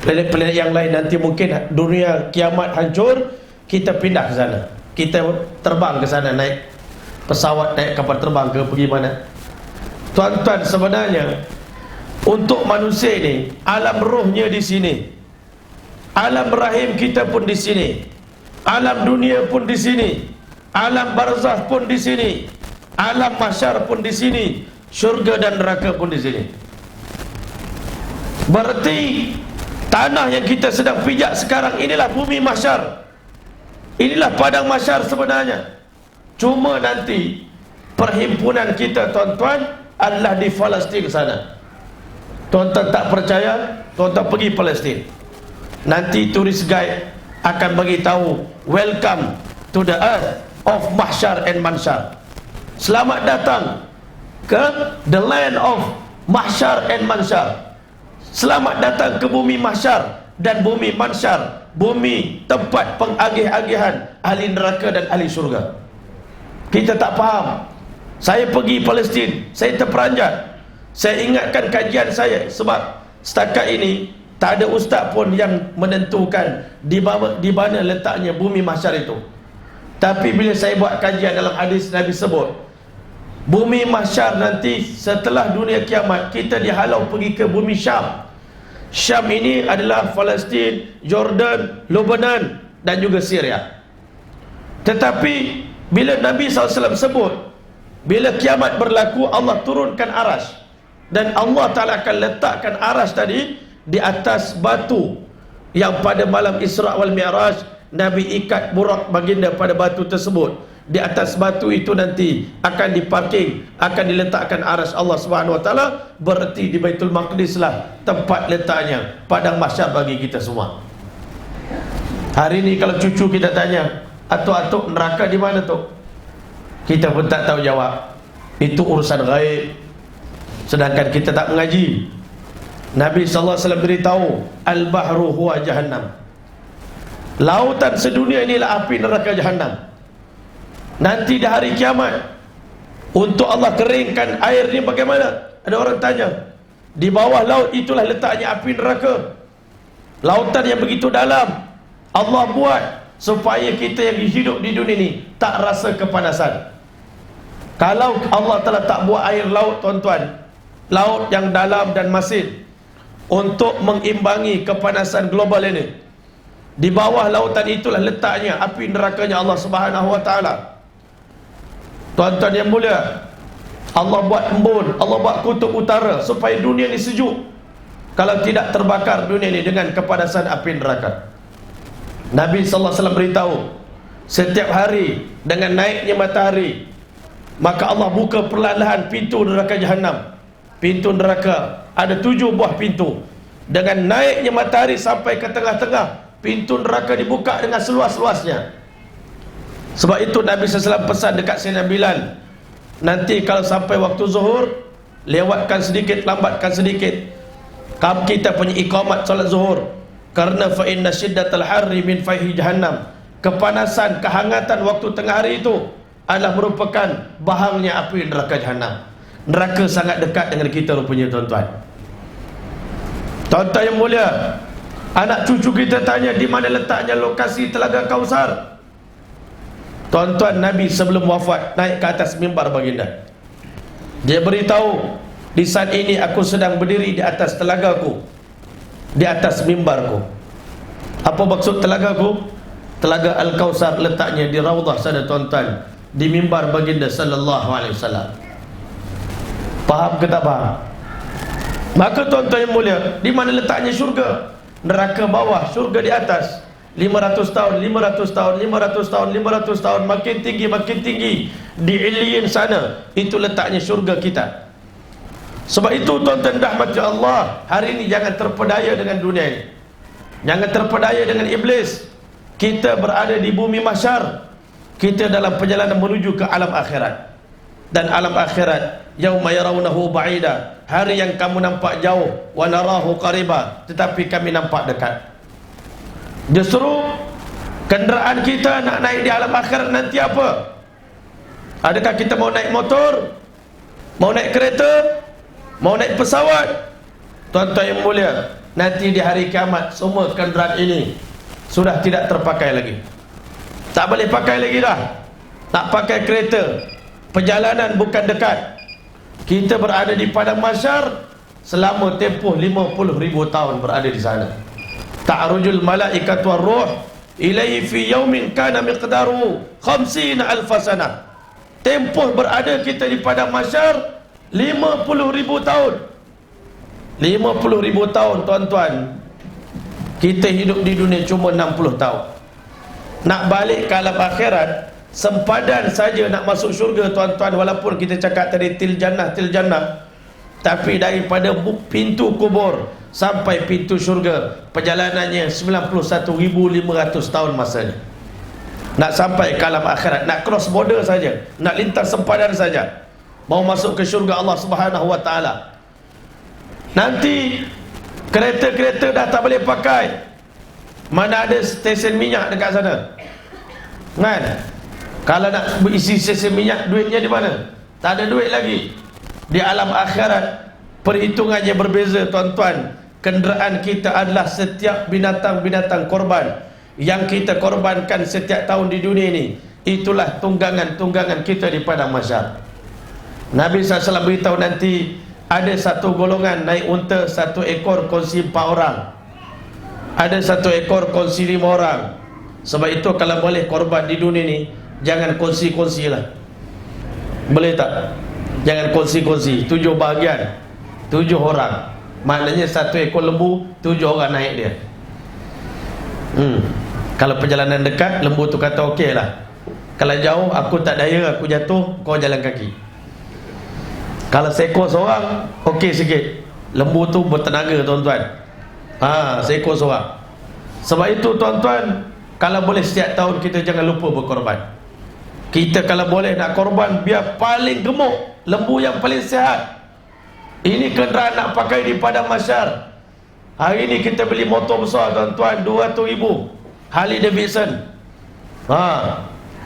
Speaker 1: planet-planet yang lain. Nanti mungkin dunia kiamat hancur, kita pindah ke sana, kita terbang ke sana, naik pesawat, naik kapal terbang ke pergi mana. Tuan-tuan, sebenarnya untuk manusia ini, alam rohnya di sini, alam rahim kita pun di sini, alam dunia pun di sini, alam barzah pun di sini, alam mahsyar pun di sini, syurga dan neraka pun di sini. Berarti tanah yang kita sedang pijak sekarang inilah bumi mahsyar, inilah padang mahsyar sebenarnya. Cuma nanti perhimpunan kita tuan-tuan adalah di Palestin sana. Tuan-tuan tak percaya, tuan-tuan pergi Palestin, nanti turis guide akan bagi tahu, welcome to the earth of mahsyar and mansyar. Selamat datang ke the land of mahsyar and mansyar. Selamat datang ke bumi mahsyar dan bumi mansyar, bumi tempat pengagih-agihan ahli neraka dan ahli syurga. kita tak faham. Saya pergi Palestin, saya terperanjat. Saya ingatkan kajian saya, sebab setakat ini tak ada ustaz pun yang menentukan di mana letaknya bumi mahsyar itu. Tapi bila saya buat kajian dalam hadis Nabi sebut, bumi mahsyar nanti setelah dunia kiamat, kita dihalau pergi ke bumi Syam. Syam ini adalah Palestin, Jordan, Lebanon dan juga Syria. Tetapi bila Nabi SAW sebut, bila kiamat berlaku, Allah turunkan arash, dan Allah Ta'ala akan letakkan arash tadi di atas batu yang pada malam Isra' wal Mi'raj Nabi ikat burak baginda pada batu tersebut. Di atas batu itu nanti akan diparking, akan diletakkan arash Allah Subhanahu Wa Ta'ala. Berarti di Baitul Maqdis lah tempat letaknya padang mahsyar bagi kita semua. Hari ini kalau cucu kita tanya, atuk-atuk neraka di mana tu? Kita pun tak tahu jawab. Itu urusan gaib, sedangkan kita tak mengaji. Nabi SAW beritahu, al-bahru huwa jahannam. Lautan sedunia inilah api neraka jahannam. Nanti di hari kiamat, untuk Allah keringkan air ni bagaimana? Ada orang tanya. Di bawah laut itulah letaknya api neraka. Lautan yang begitu dalam, Allah buat supaya kita yang hidup di dunia ni tak rasa kepanasan. Kalau Allah Ta'ala tak buat air laut, tuan-tuan, laut yang dalam dan masin, untuk mengimbangi kepanasan global ini, di bawah lautan itulah letaknya api nerakanya Allah Subhanahu Wa Ta'ala. Tuan-tuan yang mulia, Allah buat embun, Allah buat kutub utara supaya dunia ni sejuk. Kalau tidak terbakar dunia ni dengan kepanasan api neraka. Nabi SAW beritahu, setiap hari dengan naiknya matahari, maka Allah buka perlahan-lahan pintu neraka jahannam. Pintu neraka ada 7 buah pintu. Dengan naiknya matahari sampai ke tengah-tengah, pintu neraka dibuka dengan seluas-luasnya. Sebab itu Nabi SAW pesan dekat Sayyidina Bilal, nanti kalau sampai waktu zuhur, lewatkan sedikit, lambatkan sedikit kita punya iqamat solat zuhur. Karena fa inna syiddatal harri min fayhi jahannam. Kepanasan, kehangatan waktu tengah hari itu adalah merupakan bahangnya api neraka jahannam. Neraka sangat dekat dengan kita rupanya, tuan-tuan. Tuan-tuan yang mulia, anak cucu kita tanya di mana letaknya lokasi Telaga Kausar. Tuan-tuan, Nabi sebelum wafat naik ke atas mimbar baginda. Dia beritahu, di saat ini aku sedang berdiri di atas telagaku, di atas mimbarku. Apa maksud telagaku? Telaga Al-Kausar letaknya di Raudhah sana, tuan-tuan, di mimbar baginda sallallahu alaihi wasallam. Faham ke tak faham? Maka tuan-tuan yang mulia, di mana letaknya syurga? Neraka bawah, syurga di atas. 500 tahun, 500 tahun, 500 tahun, 500 tahun, makin tinggi. Di Iliyin sana, itu letaknya syurga kita. Sebab itu tuan-tuan rahmat Allah, hari ini jangan terpedaya dengan dunia ini. Jangan terpedaya dengan iblis. Kita berada di bumi mahsyar. Kita dalam perjalanan menuju ke alam akhirat. Dan alam akhirat, yauma yarawnahu ba'ida, hari yang kamu nampak jauh, wa narahu qariba, tetapi kami nampak dekat. Justru kenderaan kita nak naik di alam akhirat nanti apa? Adakah kita mau naik motor? Mau naik kereta? Mau naik pesawat? Tuan-tuan yang mulia, nanti di hari kiamat semua kenderaan ini sudah tidak terpakai lagi. Tak boleh pakai lagi dah. Nak pakai kereta, perjalanan bukan dekat. Kita berada di padang mahsyar selama tempoh 50,000 tahun berada di sana. Ta'rujul malaikatu war-ruh ilaihi fi yaumin kana miqdaruhu 50,000 sanah. Tempoh berada kita di padang mahsyar 50,000 tahun. 50,000 tahun, tuan-tuan. Kita hidup di dunia cuma 60 tahun. Nak balik ke alam akhirat, sempadan saja nak masuk syurga, tuan-tuan, walaupun kita cakap tadi til jannah, tapi daripada pintu kubur sampai pintu syurga, perjalanannya 91,500 tahun masanya. Nak sampai ke alam akhirat, nak cross border saja, nak lintas sempadan saja, mau masuk ke syurga Allah Subhanahu Wa Ta'ala. Nanti kereta-kereta dah tak boleh pakai. Mana ada stesen minyak dekat sana, kan? Kalau nak berisi sesi minyak, duitnya di mana? Tak ada duit lagi. Di alam akhirat perhitungannya berbeza, tuan-tuan. Kenderaan kita adalah setiap binatang-binatang korban yang kita korbankan setiap tahun di dunia ini. Itulah tunggangan-tunggangan kita di padang mahsyar. Nabi SAW beritahu nanti ada satu golongan naik unta, satu ekor kongsi 4 orang, ada satu ekor kongsi 5 orang. Sebab itu kalau boleh korban di dunia ni, jangan kongsi-kongsi lah. Boleh tak? Jangan kongsi-kongsi. 7 bahagian, 7 orang. Maknanya satu ekor lembu, 7 orang naik dia. Kalau perjalanan dekat, lembu tu kata okey lah. Kalau jauh, aku tak daya, aku jatuh, kau jalan kaki. Kalau seekor seorang, okey sikit. Lembu tu bertenaga, tuan-tuan. Seekor seorang. Sebab itu, tuan-tuan, kalau boleh setiap tahun kita jangan lupa berkorban. Kita kalau boleh nak korban, biar paling gemuk, lembu yang paling sihat. Ini kenderaan nak pakai di padang mahsyar. Hari ni kita beli motor besar, tuan-tuan, 200,000 Harley Davidson,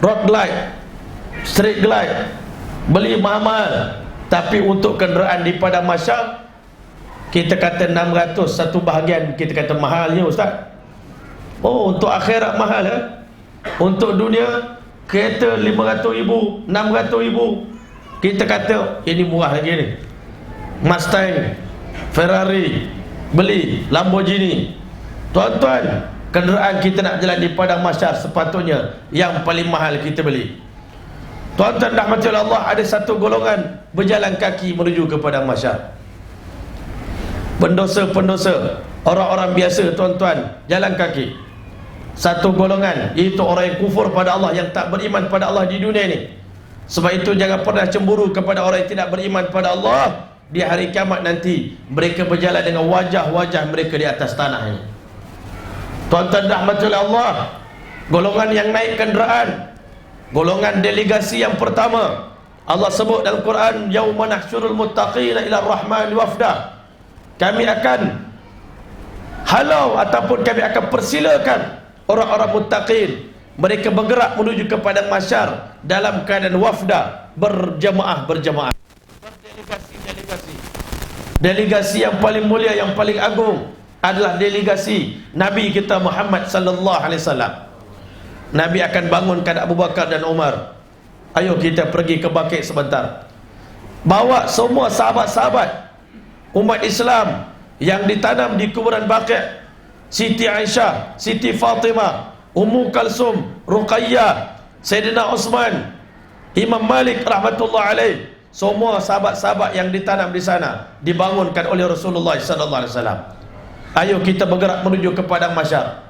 Speaker 1: road glide, street glide, beli mahal-mahal. Tapi untuk kenderaan di padang mahsyar, kita kata 600, satu bahagian kita kata mahalnya, ustaz. Oh, untuk akhirat mahal Untuk dunia kereta 500,000, 600,000, kita kata ini murah lagi ni. Mustang, Ferrari, beli Lamborghini. Tuan-tuan, kenderaan kita nak jalan di padang mahsyar sepatutnya yang paling mahal kita beli. Tuan-tuan rahmati Allah, ada satu golongan berjalan kaki menuju ke padang mahsyar. Pendosa-pendosa, orang-orang biasa, tuan-tuan, jalan kaki. Satu golongan, iaitu orang yang kufur pada Allah, yang tak beriman pada Allah di dunia ini. Sebab itu jangan pernah cemburu kepada orang yang tidak beriman pada Allah. Di hari kiamat nanti mereka berjalan dengan wajah-wajah mereka di atas tanah ini. Tuan-tuan rahmatullah Allah, golongan yang naik kenderaan, golongan delegasi yang pertama, Allah sebut dalam Quran, yauma nahsyurul muttaqina ila rahman wafda. Kami akan halau ataupun kami akan persilakan orang-orang muttaqin, mereka bergerak menuju ke padang mahsyar dalam keadaan wafda, berjamaah, berdelegasi. Delegasi yang paling mulia, yang paling agung adalah delegasi Nabi kita Muhammad sallallahu alaihi wasallam. Nabi akan bangunkan Abu Bakar dan Umar. Ayo kita pergi ke Baqi' sebentar. Bawa semua sahabat-sahabat umat Islam yang ditanam di kuburan Baqi'. Siti Aisyah, Siti Fatimah, Ummu Kalsum, Ruqayyah, Sayyidina Osman, Imam Malik rahmatullah alaih. Semua sahabat-sahabat yang ditanam di sana dibangunkan oleh Rasulullah sallallahu alaihi wasallam. Ayo kita bergerak menuju ke padang mahsyar.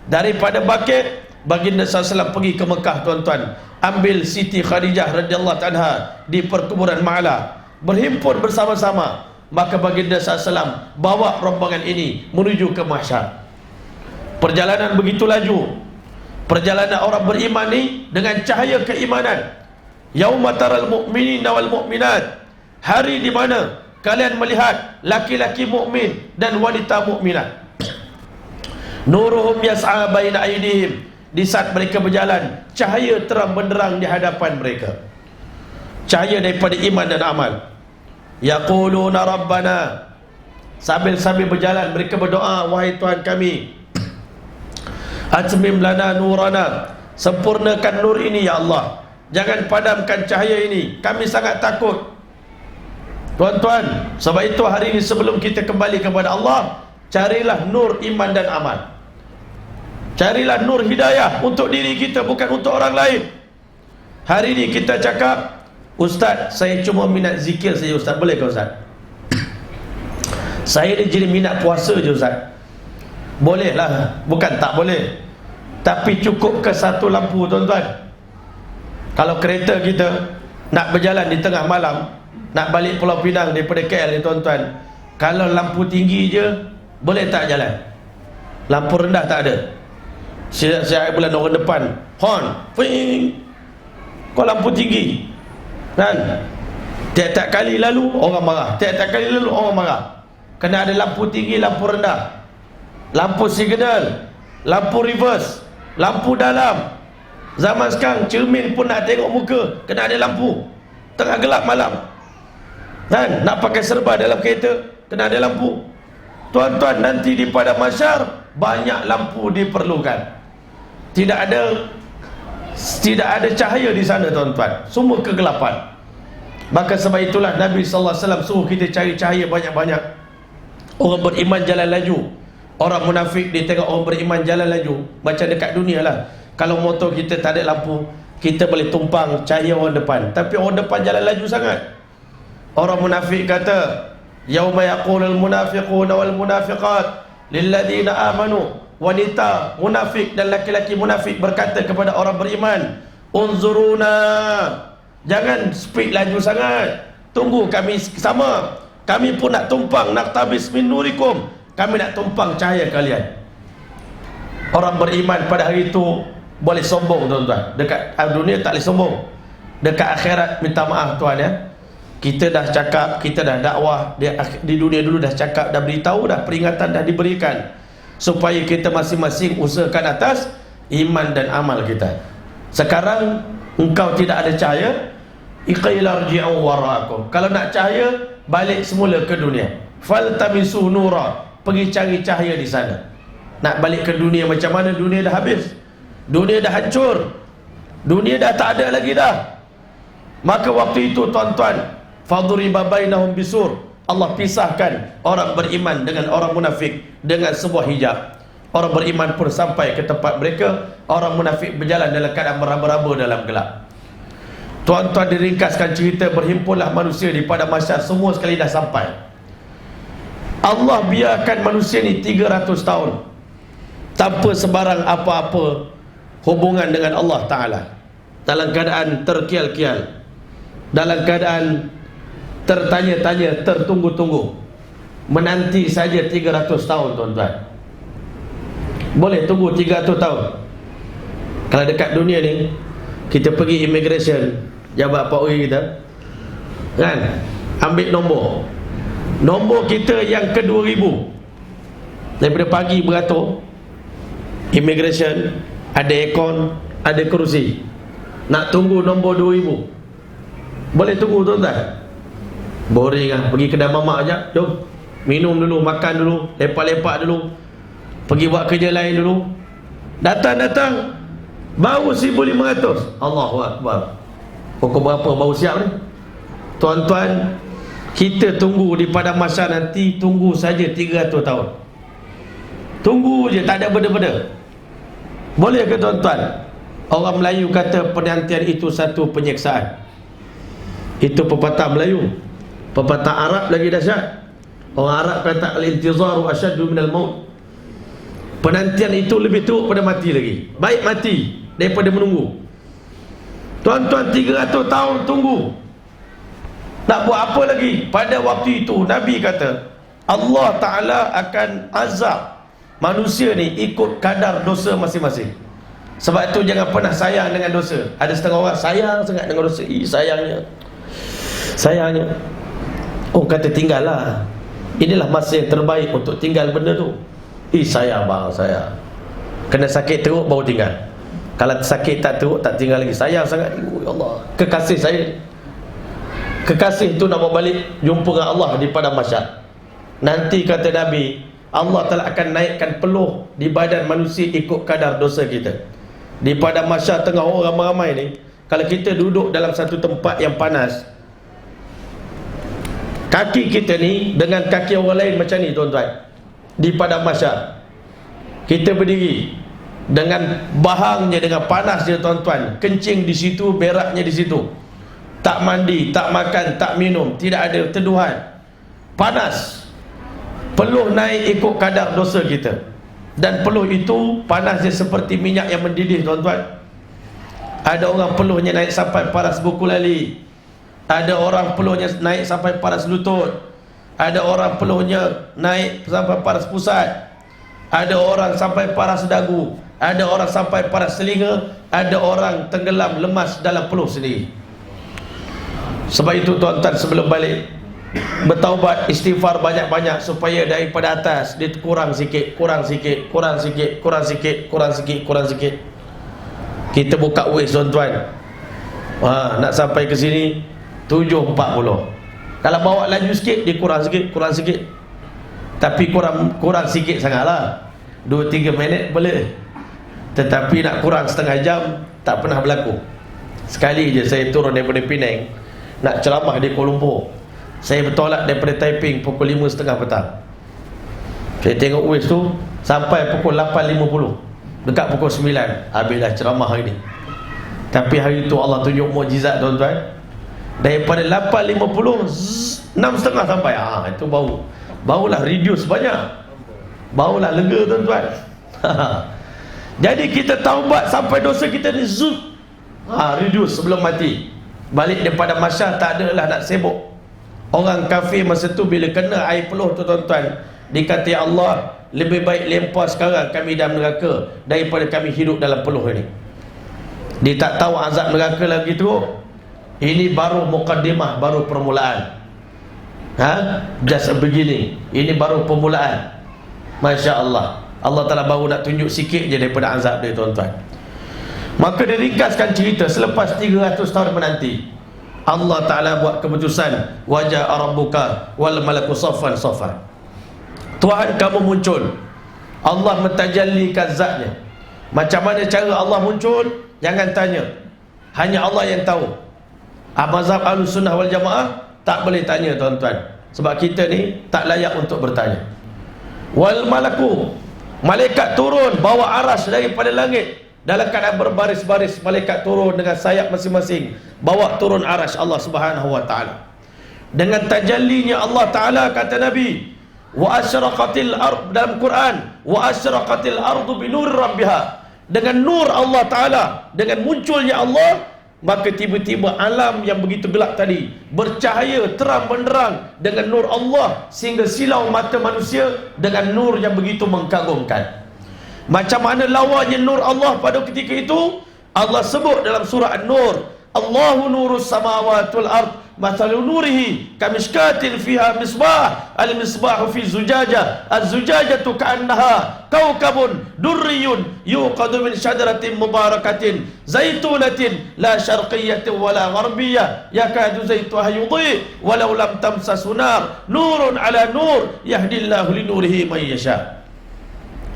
Speaker 1: Daripada Baqi', baginda sallallahu pergi ke Mekah, tuan-tuan. Ambil Siti Khadijah radhiyallahu anha di perkuburan Ma'la, berhimpun bersama-sama. Maka baginda sallallahu bawa rombongan ini menuju ke mahsyar. Perjalanan begitu laju. Perjalanan orang beriman ni dengan cahaya keimanan. Yauma taral mu'minina wal mu'minat, hari di mana kalian melihat laki-laki mukmin dan wanita mukminat. Nuruhum yas'a baina aydihim, di saat mereka berjalan, cahaya terang benderang di hadapan mereka. Cahaya daripada iman dan amal. Yaquluna rabbana, sambil berjalan mereka berdoa, wahai Tuhan kami, atmim lana nurana, sempurnakan nur ini ya Allah. Jangan padamkan cahaya ini, kami sangat takut. Tuan-tuan, sebab itu hari ini sebelum kita kembali kepada Allah, carilah nur iman dan amal. Carilah nur hidayah untuk diri kita, bukan untuk orang lain. Hari ini kita cakap, Ustaz, saya cuma minat zikir saja Ustaz. Boleh ke Ustaz? Saya ni jadi minat puasa je Ustaz. Boleh lah, bukan tak boleh. Tapi cukup ke satu lampu, tuan-tuan. Kalau kereta kita nak berjalan di tengah malam, nak balik Pulau Pinang daripada KL ni, tuan-tuan, kalau lampu tinggi je, boleh tak jalan? Lampu rendah tak ada. Siap-siap bulan orang depan, horn, ping. Kau lampu tinggi kan? Tiap-tiap kali lalu orang marah, tiap-tiap kali lalu orang marah. Kena ada lampu tinggi, lampu rendah, lampu signal, lampu reverse, lampu dalam. Zaman sekarang cermin pun nak tengok muka kena ada lampu. Tengah gelap malam kan, nak pakai serba dalam kereta kena ada lampu. Tuan-tuan, nanti di padang mahsyar banyak lampu diperlukan. Tidak ada cahaya di sana tuan-tuan, semua kegelapan. Maka sebab itulah Nabi sallallahu alaihi wasallam suruh kita cari cahaya banyak-banyak. Orang beriman jalan laju, orang munafik dia tengok orang beriman jalan laju. Macam dekat dunia lah, kalau motor kita tak ada lampu, kita boleh tumpang cahaya orang depan, tapi orang depan jalan laju sangat. Orang munafik kata, yauma yaqulul munafiquna wal munafiqat lilladheena amanu. Wanita munafik dan laki-laki munafik berkata kepada orang beriman, unzuruna, jangan speed laju sangat, tunggu kami sama, kami pun nak tumpang, nak tabis min nurikum, kami nak tumpang cahaya kalian. Orang beriman pada hari itu boleh sombong tuan-tuan. Dekat dunia tak boleh sombong, dekat akhirat minta maaf tuan ya. Kita dah cakap, kita dah dakwah di dunia dulu, dah cakap, dah beritahu, dah peringatan dah diberikan, supaya kita masing-masing usahakan atas iman dan amal kita. Sekarang engkau tidak ada cahaya, iqila rji'u wara'akum, kalau nak cahaya balik semula ke dunia, faltamisu nura, pergi cari cahaya di sana. Nak balik ke dunia macam mana? Dunia dah habis, dunia dah hancur, dunia dah tak ada lagi dah. Maka waktu itu tuan-tuan, faduriba bainahum bisur, Allah pisahkan orang beriman dengan orang munafik dengan sebuah hijab. Orang beriman pun sampai ke tempat mereka, orang munafik berjalan dalam keadaan meraba-raba dalam gelap. Tuan-tuan, diringkaskan cerita, berhimpunlah manusia di padang mahsyar, semua sekali dah sampai. Allah biarkan manusia ni 300 tahun tanpa sebarang apa-apa hubungan dengan Allah Ta'ala, dalam keadaan terkial-kial, dalam keadaan tertanya-tanya, tertunggu-tunggu, menanti saja 300 tahun tuan-tuan. Boleh tunggu 300 tahun. Kalau dekat dunia ni, kita pergi immigration, jabat Pak kita kan, ambil nombor kita yang ke 2000, daripada pagi beratur, immigration, ada aircon, ada kerusi, nak tunggu nombor 2000. Boleh tunggu tuan-tuan? Boring lah, pergi kedai mamak je, jom minum dulu, makan dulu, lepak-lepak dulu, pergi buat kerja lain dulu. Datang-datang baru 1500. Allahu Akbar. Pukul berapa baru siap ni? Tuan-tuan, kita tunggu di padang mahsyar nanti, tunggu saja 300 tahun. Tunggu je, tak ada benda-benda. Boleh ke tuan-tuan? Orang Melayu kata penantian itu satu penyiksaan. Itu pepatah Melayu. Pepatah Arab lagi dahsyat. Orang Arab kata al-intizaru asyaddu minal maut. Penantian itu lebih teruk pada mati lagi. Baik mati daripada menunggu. Tuan-tuan, 300 tahun tunggu, nak buat apa lagi? Pada waktu itu Nabi kata Allah Ta'ala akan azab manusia ni ikut kadar dosa masing-masing. Sebab itu jangan pernah sayang dengan dosa. Ada setengah orang sayang sangat dengan dosa. Sayangnya oh, kata tinggallah, inilah masa yang terbaik untuk tinggal benda tu. Sayang bang, saya kena sakit teruk baru tinggal. Kalau sakit tak teruk, tak tinggal lagi. Sayang sangat, ya Allah, kekasih saya. Kekasih tu nak bawa balik jumpa dengan Allah di padang mahsyar. Nanti kata Nabi, Allah telah akan naikkan peluh di badan manusia ikut kadar dosa kita. Di padang mahsyar tengah orang ramai-ramai ni, kalau kita duduk dalam satu tempat yang panas, kaki kita ni dengan kaki orang lain macam ni tuan-tuan. Di padang mahsyar kita berdiri dengan bahangnya, dengan panasnya tuan-tuan, kencing di situ, beraknya di situ, tak mandi, tak makan, tak minum, tidak ada teduhan, panas. Peluh naik ikut kadar dosa kita. Dan peluh itu panasnya seperti minyak yang mendidih tuan-tuan. Ada orang peluhnya naik sampai paras buku lali, ada orang peluhnya naik sampai paras lutut, ada orang peluhnya naik sampai paras pusat, ada orang sampai paras dagu, ada orang sampai paras telinga, ada orang tenggelam lemas dalam peluh sendiri. Sebab itu tuan-tuan, sebelum balik bertaubat, istighfar banyak-banyak, supaya daripada atas dia kurang sikit, kurang sikit, kurang sikit, kurang sikit, kurang sikit, kurang sikit. Kita buka Waze tuan-tuan, nak sampai ke sini 7.40. Kalau bawa laju sikit, dia kurang sikit. Tapi kurang sikit sangatlah, 2-3 minit boleh. Tetapi nak kurang setengah jam, tak pernah berlaku. Sekali je saya turun daripada Penang, nak ceramah di Kuala Lumpur. Saya bertolak daripada Taiping pukul 5.30 petang. Saya tengok Waze tu, sampai pukul 8.50, dekat pukul 9 habislah ceramah hari ni. Tapi hari tu Allah tunjuk mukjizat tuan-tuan. Daripada 8.50 6.30 sampai. Itu barulah reduce banyak, barulah lega tuan-tuan. Jadi kita taubat sampai dosa kita ni reduce sebelum mati. Balik daripada masyar, tak adalah nak sibuk. Orang kafir masa tu bila kena air peluh tu tuan-tuan, dikata ya Allah, lebih baik lempar sekarang kami dalam neraka daripada kami hidup dalam peluh ini. Dia tak tahu azab neraka lagi tu. Ini baru mukaddimah, baru permulaan. Just a beginning. Ini baru permulaan. Masya Allah, Allah Ta'ala baru nak tunjuk sikit je daripada azab dia tuan-tuan. Maka dia ringkaskan cerita. Selepas 300 tahun menanti, Allah Ta'ala buat keputusan, waja'a rabbuka wal malaku saffan saffan. Tuhan kamu muncul. Allah mentajallikan zatnya. Macam mana cara Allah muncul? Jangan tanya, hanya Allah yang tahu. Mazhab Ahlussunnah wal Jamaah tak boleh tanya tuan-tuan, sebab kita ni tak layak untuk bertanya. Wal malaku, malaikat turun bawa aras daripada langit dalam keadaan berbaris-baris. Malaikat turun dengan sayap masing-masing, bawa turun aras Allah Subhanahu wa ta'ala. Dengan tajallinya Allah Ta'ala, kata Nabi, wa asyraqatil ard, dalam Quran, wa asyraqatil ardu bi nur rabbiha. Dengan nur Allah Ta'ala, dengan munculnya Allah, maka tiba-tiba alam yang begitu gelap tadi bercahaya terang benderang dengan nur Allah, sehingga silau mata manusia dengan nur yang begitu mengkagumkan. Macam mana lawannya nur Allah pada ketika itu? Allah sebut dalam surah An-Nur, Allahu nurus samawati wal ard, mathalu nurihi kamishkatin fiha misbah, al-misbahu fi zujaja, az-zujajatu ka'annaha kaukabun durriyun yuqadu min syajaratin mubarakatin zaitunatin la syarqiyyatin wala gharbiyah yakadu zaituha yudhi walau lam tamsasu nar nurun ala nur yahdillahu li nurihi man yasha.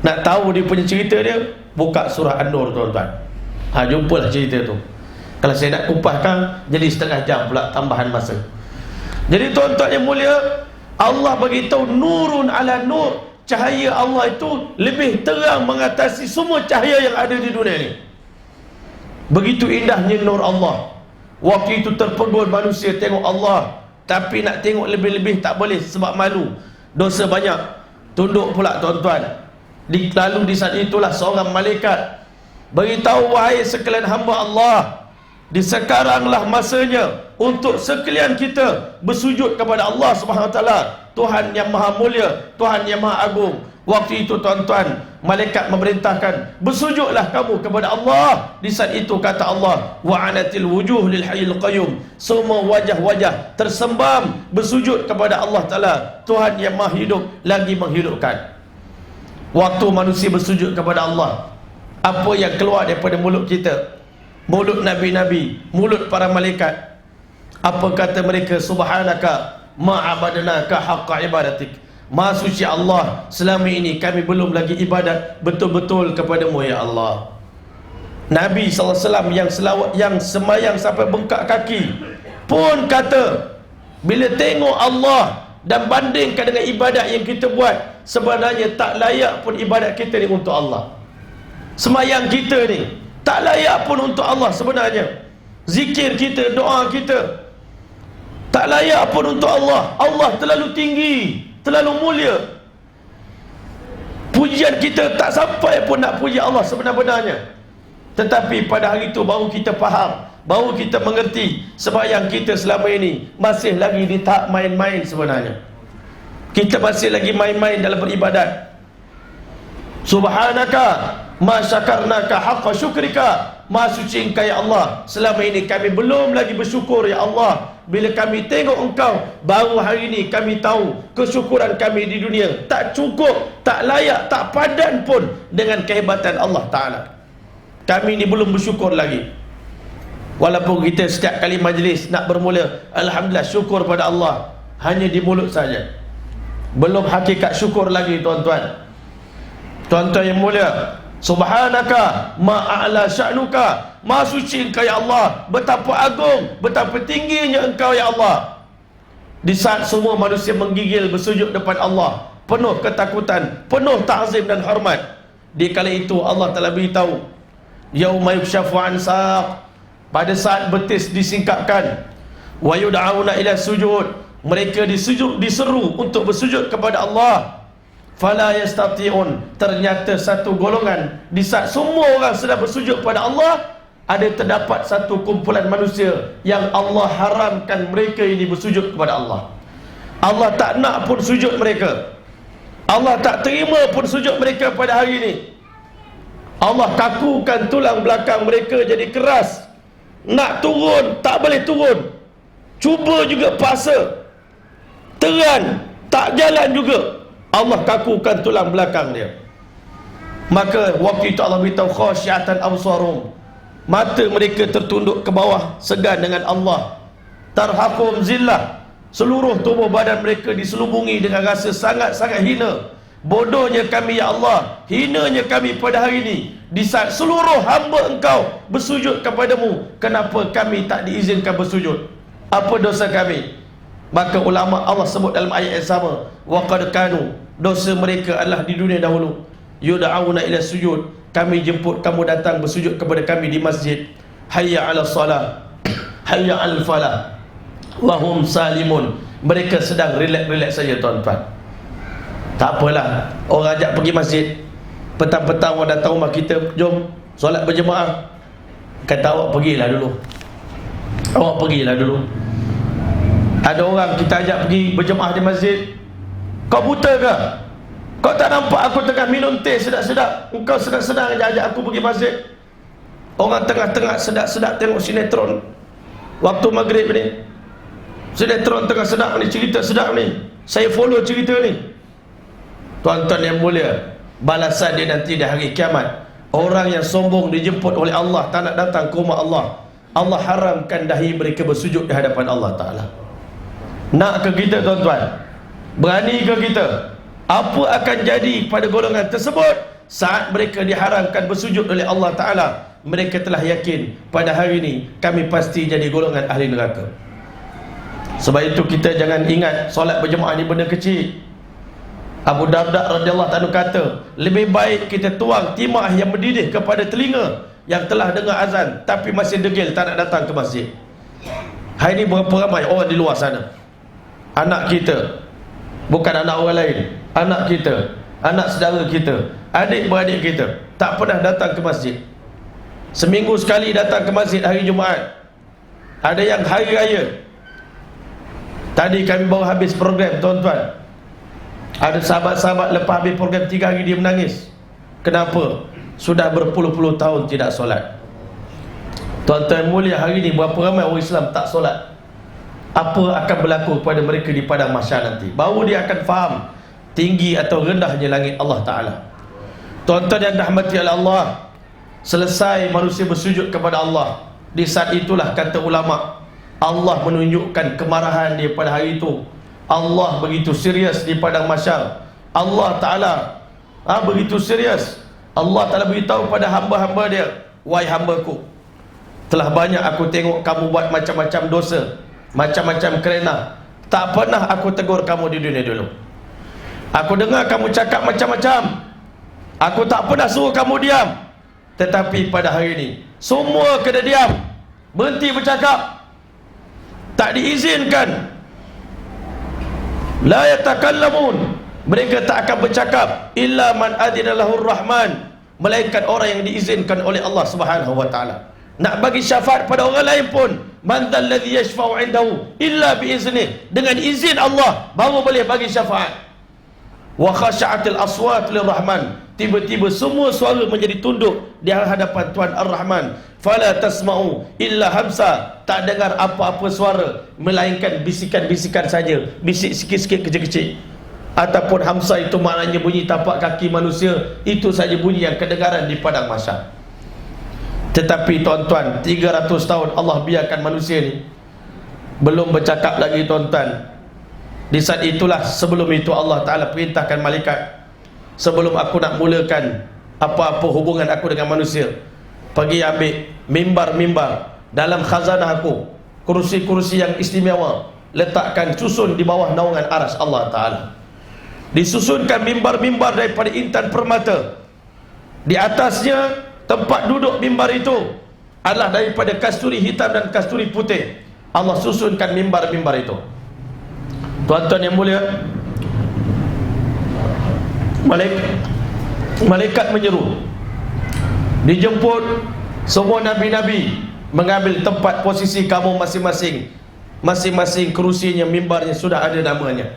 Speaker 1: Nak tahu dia punya cerita dia, buka surah An-Nur tuan-tuan. Jumpalah cerita tu. Kalau saya nak kupaskan, jadi setengah jam pula tambahan masa. Jadi tuan-tuan yang mulia, Allah beritahu nurun ala nur. Cahaya Allah itu lebih terang mengatasi semua cahaya yang ada di dunia ini. Begitu indahnya nur Allah. Waktu itu terpegun manusia tengok Allah, tapi nak tengok lebih-lebih tak boleh sebab malu, dosa banyak. Tunduk pula tuan-tuan. Lalu di saat itulah seorang malaikat beritahu, wahai sekalian hamba Allah, di sekaranglah masanya untuk sekalian kita bersujud kepada Allah Subhanahu Wa Taala, Tuhan yang maha mulia, Tuhan yang maha agung. Waktu itu tuan-tuan, malaikat memerintahkan, bersujudlah kamu kepada Allah. Di saat itu kata Allah, wa'anatil wujuh lil hayyil qayyum, semua wajah-wajah tersembam bersujud kepada Allah Ta'ala, Tuhan yang maha hidup lagi menghidupkan. Waktu manusia bersujud kepada Allah, apa yang keluar daripada mulut kita, mulut Nabi-Nabi, mulut para malaikat? Apa kata mereka? Subhanaka ma'abadnaka haqqa ibadatik, maha suci Allah, selama ini kami belum lagi ibadat betul-betul kepadamu ya Allah. Nabi SAW yang semayang sampai bengkak kaki pun kata, bila tengok Allah dan bandingkan dengan ibadat yang kita buat, sebenarnya tak layak pun ibadat kita ni untuk Allah. Semayang kita ni tak layak pun untuk Allah sebenarnya. Zikir kita, doa kita tak layak pun untuk Allah. Allah terlalu tinggi, terlalu mulia. Pujian kita tak sampai pun nak puji Allah sebenar-benarnya. Tetapi pada hari itu baru kita faham, baru kita mengerti, sembahyang kita selama ini masih lagi di tahap main-main sebenarnya. Kita masih lagi main-main dalam beribadat. Subhanaka ma syakarnaka haqqa syukrika, maha suci engkau ya Allah, selama ini kami belum lagi bersyukur ya Allah. Bila kami tengok engkau, baru hari ini kami tahu kesyukuran kami di dunia tak cukup, tak layak, tak padan pun dengan kehebatan Allah Ta'ala. kami ni belum bersyukur lagi. Walaupun kita setiap kali majlis nak bermula, alhamdulillah, syukur pada Allah, hanya di mulut saja, belum hakikat syukur lagi tuan-tuan. Tuan-tuan yang mulia, subhanaka ma'a'la sya'nuka, maha suci engkau ya Allah, betapa agung, betapa tingginya engkau ya Allah. Di saat semua manusia menggigil bersujud depan Allah, penuh ketakutan, penuh ta'zim dan hormat, di kala itu Allah telah beritahu, yauma yukshafu an saq, pada saat betis disingkapkan, wa yud'auna ila sujud, mereka diseru untuk bersujud kepada Allah, fala yastati'un, ternyata satu golongan, di saat semua orang sedang bersujud pada Allah, ada terdapat satu kumpulan manusia yang Allah haramkan mereka ini bersujud kepada Allah. Allah tak nak pun sujud mereka, Allah tak terima pun sujud mereka pada hari ini. Allah kakukan tulang belakang mereka jadi keras, nak turun tak boleh turun, cuba juga paksa, teran tak jalan juga, Allah kakukan tulang belakang dia. Maka waktu itu Allah beritahu, khasyiatan absarum, mata mereka tertunduk ke bawah, segan dengan Allah. Tarhaqum zillah, seluruh tubuh badan mereka diselubungi dengan rasa sangat-sangat hina. Bodohnya kami ya Allah, hinanya kami pada hari ini, di saat seluruh hamba engkau bersujud kepadamu, kenapa kami tak diizinkan bersujud? Apa dosa kami? Maka ulama Allah sebut dalam ayat yang sama, wa qad kanu, dosa mereka adalah di dunia dahulu, yud'auna ila sujud, kami jemput kamu datang bersujud kepada kami di masjid, hayya 'ala salah, hayya 'al falah, wa hum salimun, mereka sedang relax-relax saja tuan-tuan. Tak apalah, orang ajak pergi masjid, petang-petang orang datang rumah kita, jom solat berjemaah, kata awak pergilah dulu, awak pergilah dulu. Ada orang kita ajak pergi berjemaah di masjid, kau buta ke? Kau tak nampak aku tengah minum teh sedap-sedap, engkau sedang-sedang ajak aku pergi masjid? Orang tengah-tengah sedap-sedap tengok sinetron waktu maghrib ni, sinetron tengah sedap ni, cerita sedap ni, saya follow cerita ni. Tuan-tuan yang mulia, balasan dia nanti di hari kiamat, orang yang sombong dijemput oleh Allah, tak nak datang ke rumah Allah, Allah haramkan dahi mereka bersujud di hadapan Allah Ta'ala. Nak ke kita tuan-tuan? Berani ke kita? Apa akan jadi pada golongan tersebut saat mereka diharamkan bersujud oleh Allah Ta'ala? Mereka telah yakin, pada hari ini kami pasti jadi golongan ahli neraka. Sebab itu kita jangan ingat solat berjemaah ni benda kecil. Abu Darda radhiyallahu anhu kata, lebih baik kita tuang timah yang mendidih kepada telinga yang telah dengar azan tapi masih degil tak nak datang ke masjid. Hari ini berapa ramai orang di luar sana, anak kita, bukan anak orang lain, anak kita, anak saudara kita, adik-beradik kita, tak pernah datang ke masjid. Seminggu sekali datang ke masjid hari Jumaat, ada yang hari raya. Tadi kami baru habis program tuan-tuan, ada sahabat-sahabat lepas habis program 3 hari dia menangis. Kenapa? Sudah berpuluh-puluh tahun tidak solat. Tuan-tuan mulia, hari ini berapa ramai orang Islam tak solat? Apa akan berlaku kepada mereka di padang mahsyar nanti? Baru dia akan faham tinggi atau rendahnya langit Allah Ta'ala. Tuan-tuan yang dirahmati oleh Allah, selesai manusia bersujud kepada Allah, di saat itulah kata ulama, Allah menunjukkan kemarahan dia pada hari itu. Allah begitu serius di padang mahsyar. Allah Ta'ala begitu serius. Allah Ta'ala beritahu pada hamba-hamba dia, wahai hambaku, telah banyak aku tengok kamu buat macam-macam dosa, macam-macam kerana, tak pernah aku tegur kamu di dunia dulu. Aku dengar kamu cakap macam-macam, aku tak pernah suruh kamu diam. Tetapi pada hari ini semua kena diam, berhenti bercakap, tak diizinkan. La yatakallamun, mereka tak akan bercakap, illa man adina lahur rahman, melainkan orang yang diizinkan oleh Allah Subhanahu wa taala. Nak bagi syafaat pada orang lain pun, man dzalladzi yashfa'u 'indahu illa biiznih, dengan izin Allah baru boleh bagi syafaat. Wa khashatil aswat lirrahman, tiba-tiba semua suara menjadi tunduk di hadapan Tuhan Ar-Rahman. Fala tasma'u illa hamsa, tak dengar apa-apa suara melainkan bisikan-bisikan saja, bisik sikit-sikit kecil-kecil. Ataupun hamsa itu maknanya bunyi tapak kaki manusia, itu saja bunyi yang kedengaran di padang mahsyar. Tetapi tuan-tuan, 300 tahun Allah biarkan manusia ni belum bercakap lagi tuan-tuan. Di saat itulah, sebelum itu Allah Ta'ala perintahkan malaikat, sebelum aku nak mulakan apa-apa hubungan aku dengan manusia, pergi ambil mimbar-mimbar dalam khazanah aku, kursi-kursi yang istimewa, letakkan, susun di bawah naungan aras Allah Ta'ala. Disusunkan mimbar-mimbar daripada intan permata. Di atasnya, tempat duduk mimbar itu adalah daripada kasturi hitam dan kasturi putih. Allah susunkan mimbar-mimbar itu. Tuan-tuan yang mulia, malaikat menyeru, dijemput semua nabi-nabi mengambil tempat posisi kamu masing-masing. Masing-masing kerusinya, mimbarnya sudah ada namanya.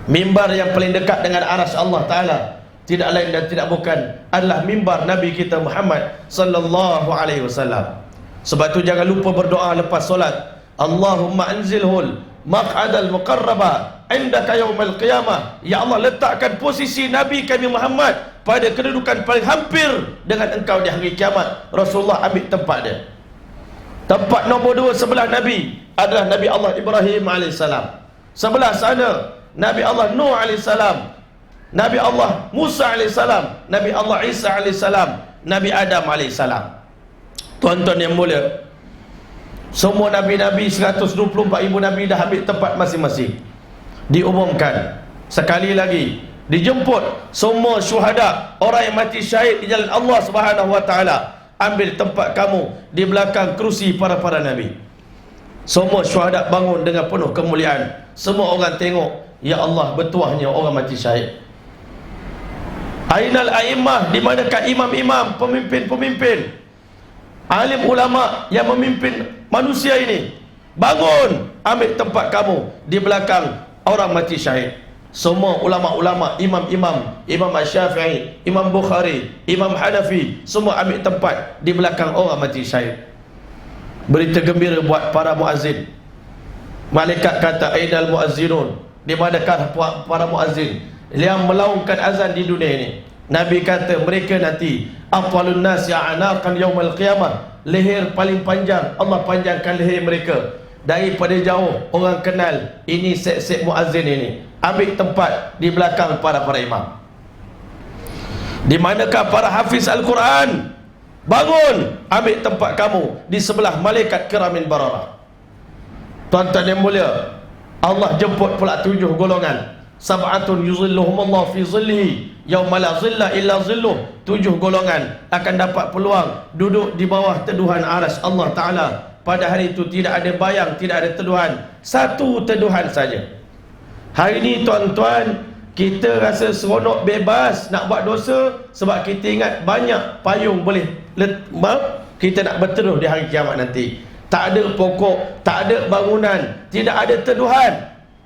Speaker 1: Mimbar yang paling dekat dengan aras Allah Ta'ala tidak lain dan tidak bukan adalah mimbar Nabi kita Muhammad sallallahu alaihi wasallam. Sebab tu jangan lupa berdoa lepas solat, Allahumma anzilhul maq'adal muqarraba indaka yaumil qiyamah. Ya Allah, letakkan posisi Nabi kami Muhammad pada kedudukan paling hampir dengan engkau di hari kiamat. Rasulullah ambil tempat dia. Tempat nombor 2 sebelah Nabi adalah Nabi Allah Ibrahim AS. Sebelah sana Nabi Allah Nuh AS, Nabi Allah Musa AS, Nabi Allah Isa AS, Nabi Adam AS. Tuan-tuan yang mulia, semua Nabi-Nabi, 124 ribu Nabi dah ambil tempat masing-masing. Diumumkan sekali lagi, dijemput semua syuhada, orang yang mati syahid di jalan Allah Subhanahu Wa Taala, ambil tempat kamu di belakang kerusi para Nabi. Semua syuhada bangun dengan penuh kemuliaan. Semua orang tengok, ya Allah, bertuahnya orang mati syahid. Ainal a'immah, di manakah imam-imam, pemimpin-pemimpin, alim ulama yang memimpin manusia ini? Bangun, ambil tempat kamu di belakang orang mati syahid. Semua ulama-ulama, imam-imam, Imam Syafi'i, Imam Bukhari, Imam Hanafi, semua ambil tempat di belakang orang mati syahid. Berita gembira buat para muazzin. Malaikat kata, ainal muazzinun, di manakah para muazzin yang melaungkan azan di dunia ini? Nabi kata, mereka nanti afdalun nasi a'naqan yaumil qiyamah, leher paling panjang, Allah panjangkan leher mereka. Daripada jauh orang kenal ini sek-sek muazzin ini. Ambil tempat di belakang para imam. Di manakah para hafiz Al-Quran? Bangun, ambil tempat kamu di sebelah malaikat kiramin bararah. Tuan-tuan yang mulia, Allah jemput pula 7 golongan. Sab'atun yuzilluhumullah fi zillihi yauma la zilla illa zilluh. 7 golongan akan dapat peluang duduk di bawah teduhan aras Allah Ta'ala. Pada hari itu tidak ada bayang, tidak ada teduhan, satu teduhan saja. Hari ini tuan-tuan, kita rasa seronok bebas nak buat dosa sebab kita ingat banyak payung boleh kita nak berteduh di hari kiamat nanti. Tak ada pokok, tak ada bangunan, tidak ada teduhan,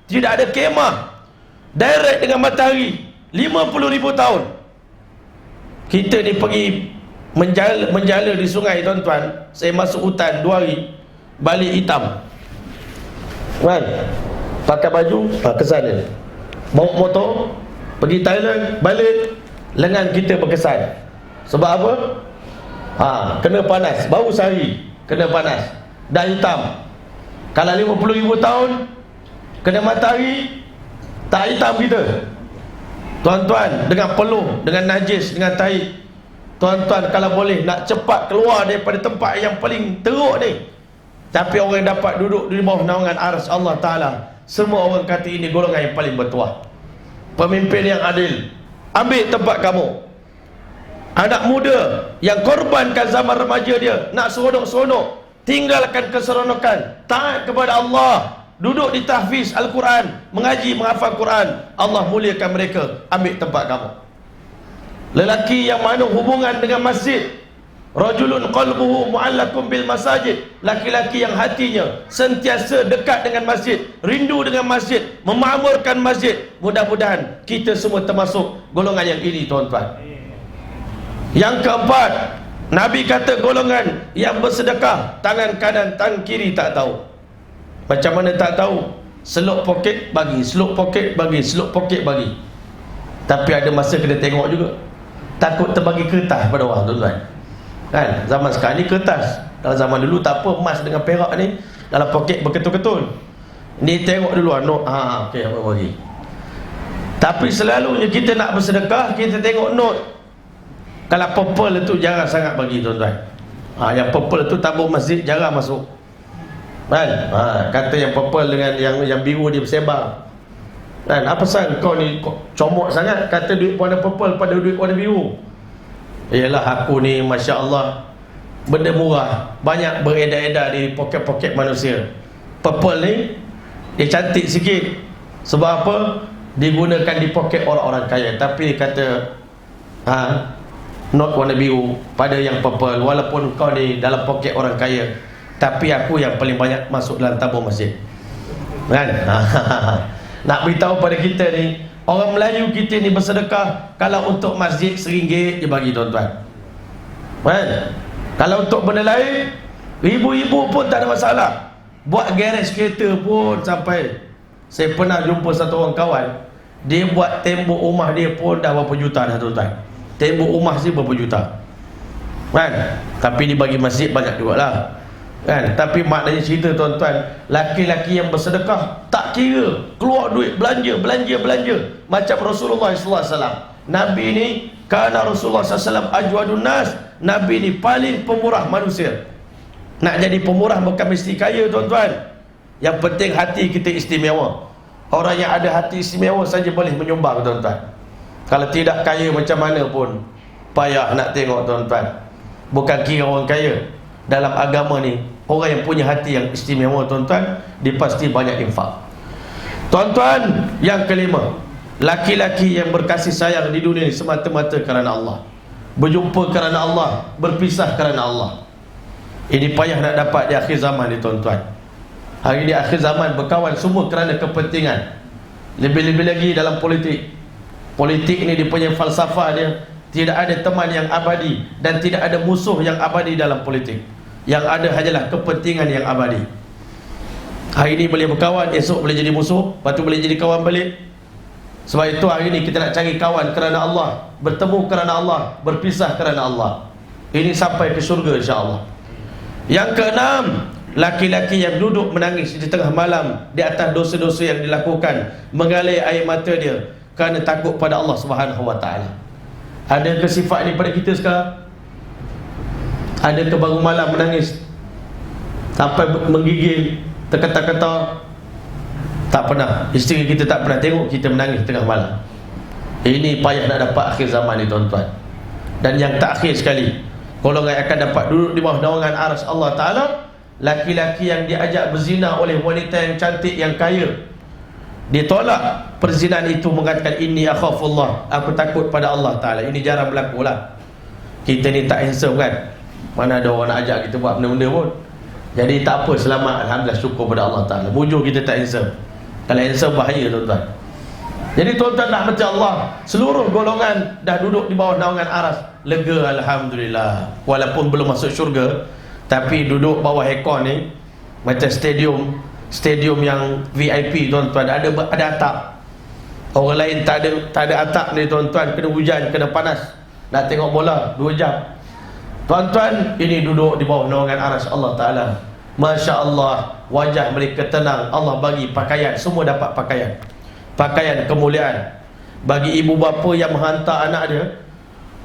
Speaker 1: tidak ada kemah, direct dengan matahari 50,000 tahun. Kita ni pergi menjala di sungai tuan-tuan. Saya masuk hutan 2 hari, balik hitam kan, pakai baju kesan dia. Bawa motor pergi Thailand, balik lengan kita berkesan. Sebab apa? Kena panas, baru sehari kena panas, dah hitam. Kalau 50,000 tahun kena matahari, tak hitam kita tuan-tuan, dengan peluh, dengan najis, dengan tahi. Tuan-tuan, kalau boleh nak cepat keluar daripada tempat yang paling teruk ni. Tapi orang yang dapat duduk di bawah naungan arsy Allah Ta'ala, semua orang kata ini golongan yang paling bertuah. Pemimpin yang adil, ambil tempat kamu. Anak muda yang korbankan zaman remaja dia, nak seronok-seronok, tinggalkan keseronokan, taat kepada Allah, duduk di tahfiz Al-Quran, mengaji, menghafal Quran, Allah muliakan mereka. Ambil tempat kamu. Lelaki yang mana hubungan dengan masjid, rajulun qalbuhu mu'allaqun bil masajid, laki-laki yang hatinya sentiasa dekat dengan masjid, rindu dengan masjid, memakmurkan masjid. Mudah-mudahan kita semua termasuk golongan yang ini tuan-tuan. Yang keempat, Nabi kata golongan yang bersedekah, tangan kanan, tangan kiri tak tahu. Macam mana tak tahu? Seluk poket bagi, seluk poket bagi, seluk poket bagi. Tapi ada masa kena tengok juga, takut terbagi kertas pada orang tuan-tuan. Kan? Zaman sekarang ni kertas. Dalam zaman dulu tak apa, emas dengan perak ni dalam poket berketul-ketul. Ni tengok dulu okey apa bagi. Tapi selalunya kita nak bersedekah, kita tengok note. Kalau purple itu jarang sangat bagi tuan-tuan. Yang purple tu tabung masjid jarang masuk. Kan? Kata yang purple dengan yang biru dia bersebar. Kan? Apa pasal kau ni comot sangat kata duit warna purple pada duit warna biru? Yalah aku ni masya-Allah benda murah banyak beredar-edar di poket-poket manusia. Purple ni dia cantik sikit. Sebab apa? Digunakan di poket orang-orang kaya. Tapi kata not warna biru pada yang purple, walaupun kau ni dalam poket orang kaya, tapi aku yang paling banyak masuk dalam tabung masjid. Kan? Nak beritahu pada kita ni, orang Melayu kita ni bersedekah, kalau untuk masjid RM1 je bagi tuan-tuan. Kan? Kalau untuk benda lain, ribu-ribu pun tak ada masalah. Buat garage kereta pun sampai. Saya pernah jumpa satu orang kawan, dia buat tembok rumah dia pun dah berapa juta dah tuan-tuan. Tembok rumah sih berapa juta. Kan? Tapi dia bagi masjid banyak juga lah. Kan? Tapi maknanya cerita tuan-tuan, laki-laki yang bersedekah tak kira, keluar duit belanja macam Rasulullah SAW. Nabi ni kerana Rasulullah SAW ajwadun nas, Nabi ni paling pemurah manusia. Nak jadi pemurah bukan mesti kaya tuan-tuan. Yang penting hati kita istimewa. Orang yang ada hati istimewa saja boleh menyumbang tuan-tuan. Kalau tidak kaya macam mana pun payah nak tengok tuan-tuan. Bukan kira orang kaya, dalam agama ni orang yang punya hati yang istimewa tuan-tuan, dia pasti banyak infak. Tuan-tuan, yang kelima, laki-laki yang berkasih sayang di dunia ni semata-mata kerana Allah, berjumpa kerana Allah, berpisah kerana Allah. Ini payah nak dapat di akhir zaman ni tuan-tuan. Hari ni akhir zaman berkawan semua kerana kepentingan. Lebih-lebih lagi dalam politik. Politik ni dia punya falsafah dia, tidak ada teman yang abadi dan tidak ada musuh yang abadi dalam politik. Yang ada hanyalah kepentingan yang abadi. Hari ini boleh berkawan, esok boleh jadi musuh, lepas tu boleh jadi kawan balik. Sebab itu hari ini kita nak cari kawan kerana Allah, bertemu kerana Allah, berpisah kerana Allah. Ini sampai ke syurga insya-Allah. Yang keenam, laki-laki yang duduk menangis di tengah malam di atas dosa-dosa yang dilakukan, mengalir air mata dia kerana takut pada Allah Subhanahu Wa Taala. Adakah sifat ini pada kita sekarang? Adakah bangun malam menangis sampai menggigil, terketar-ketar? Tak pernah. Isteri kita tak pernah tengok kita menangis tengah malam. Ini payah nak dapat akhir zaman ni tuan-tuan. Dan yang terakhir sekali, golongan akan dapat duduk di bawah naungan arsy Allah Ta'ala, laki-laki yang diajak berzina oleh wanita yang cantik, yang kaya. Dia tolak perzinahan itu, mengatakan inni akhafullah, aku takut pada Allah Ta'ala. Ini jarang berlaku lah. Kita ni tak handsome kan, mana ada orang nak ajak kita buat benda-benda pun. Jadi tak apa, selamat, alhamdulillah, syukur pada Allah Ta'ala. Bujur kita tak handsome. Kalau handsome bahaya tuan-tuan. Jadi tuan-tuan nak macam Allah, seluruh golongan dah duduk di bawah naungan aras, lega alhamdulillah. Walaupun belum masuk syurga, tapi duduk bawah aircon ni macam stadium yang VIP tuan-tuan, ada atap. Orang lain tak ada atap ni tuan-tuan, kena hujan, kena panas, nak tengok bola 2 jam. Tuan-tuan, ini duduk di bawah naungan arsy Allah Ta'ala. Masya Allah, wajah mereka tenang. Allah bagi pakaian, semua dapat pakaian, pakaian kemuliaan. Bagi ibu bapa yang menghantar anak dia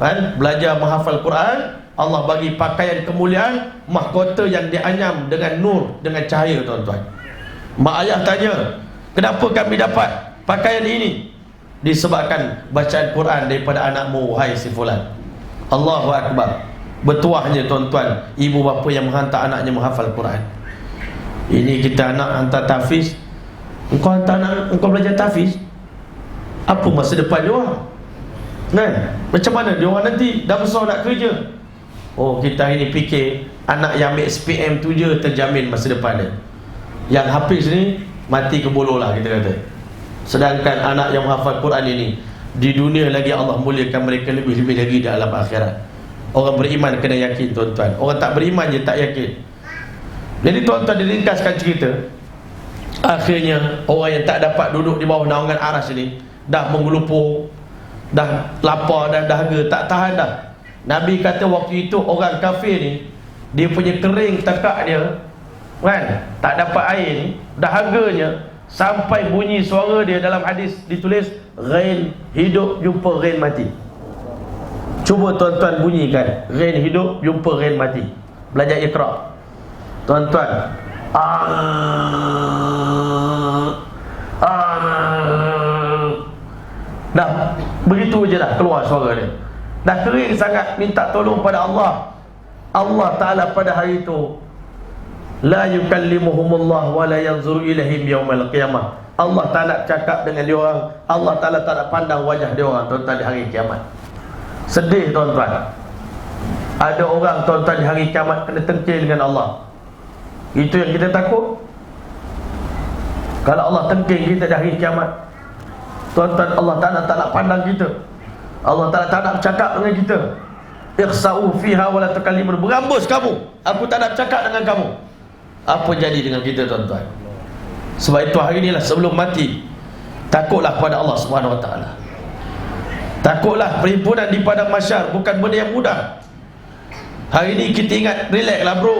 Speaker 1: kan, belajar menghafal Quran, Allah bagi pakaian kemuliaan, mahkota yang dianyam dengan nur, dengan cahaya tuan-tuan. Mak ayah tanya, kenapa kami dapat pakaian ini? Disebabkan bacaan Quran daripada anakmu, wahai si fulan. Allahu Akbar. Bertuahnya tuan-tuan, ibu bapa yang menghantar anaknya menghafal Quran. Ini kita anak hantar tahfiz. Engkau hantar anak, engkau belajar tahfiz, apa masa depan dia orang? Kan? Macam mana dia orang nanti dah besar nak kerja? Oh, kita hari ni fikir anak yang ambil SPM tu je terjamin masa depan dia. Yang hafiz ni mati ke bolo lah kita kata. Sedangkan anak yang menghafal Quran ini, di dunia lagi Allah muliakan mereka lebih-lebih lagi di alam akhirat. Orang beriman kena yakin tuan-tuan. Orang tak beriman je tak yakin. Jadi tuan-tuan, diringkaskan cerita, akhirnya orang yang tak dapat duduk di bawah naungan aras ini dah menggelupur, dah lapar dan dahaga, tak tahan dah. Nabi kata waktu itu orang kafir ni, dia punya kering tekak dia kan, tak dapat air ni, dahaganya, sampai bunyi suara dia. Dalam hadis ditulis ghain hidup jumpa ghain mati. Cuba tuan-tuan bunyikan ghain hidup jumpa ghain mati. Belajar Iqra tuan-tuan. Dah begitu je dah keluar suara dia. Dah kering sangat, minta tolong pada Allah. Allah Ta'ala pada hari itu la yukallimuhumullah wa la yanzuru ilaihim yaumal qiyamah. Allah Ta'ala cakap dengan dia orang, Allah Ta'ala tak nak pandang wajah dia orang tuan-tuan di hari kiamat. Sedih tuan-tuan. Ada orang tuan-tuan di hari kiamat kena tengkil dengan Allah. Itu yang kita takut. Kalau Allah tengkil kita di hari kiamat, tuan-tuan, Allah Ta'ala tak nak pandang kita. Allah Ta'ala tak nak bercakap dengan kita. Ikhsa'u fiha wa la tukallimun. Berambus kamu, aku tak nak bercakap dengan kamu. Apa jadi dengan kita tuan-tuan? Sebab itu hari inilah sebelum mati, takutlah pada Allah Subhanahu Wa Ta'ala. Takutlah perhimpunan di padang mahsyar bukan benda yang mudah. Hari ini kita ingat, relax lah bro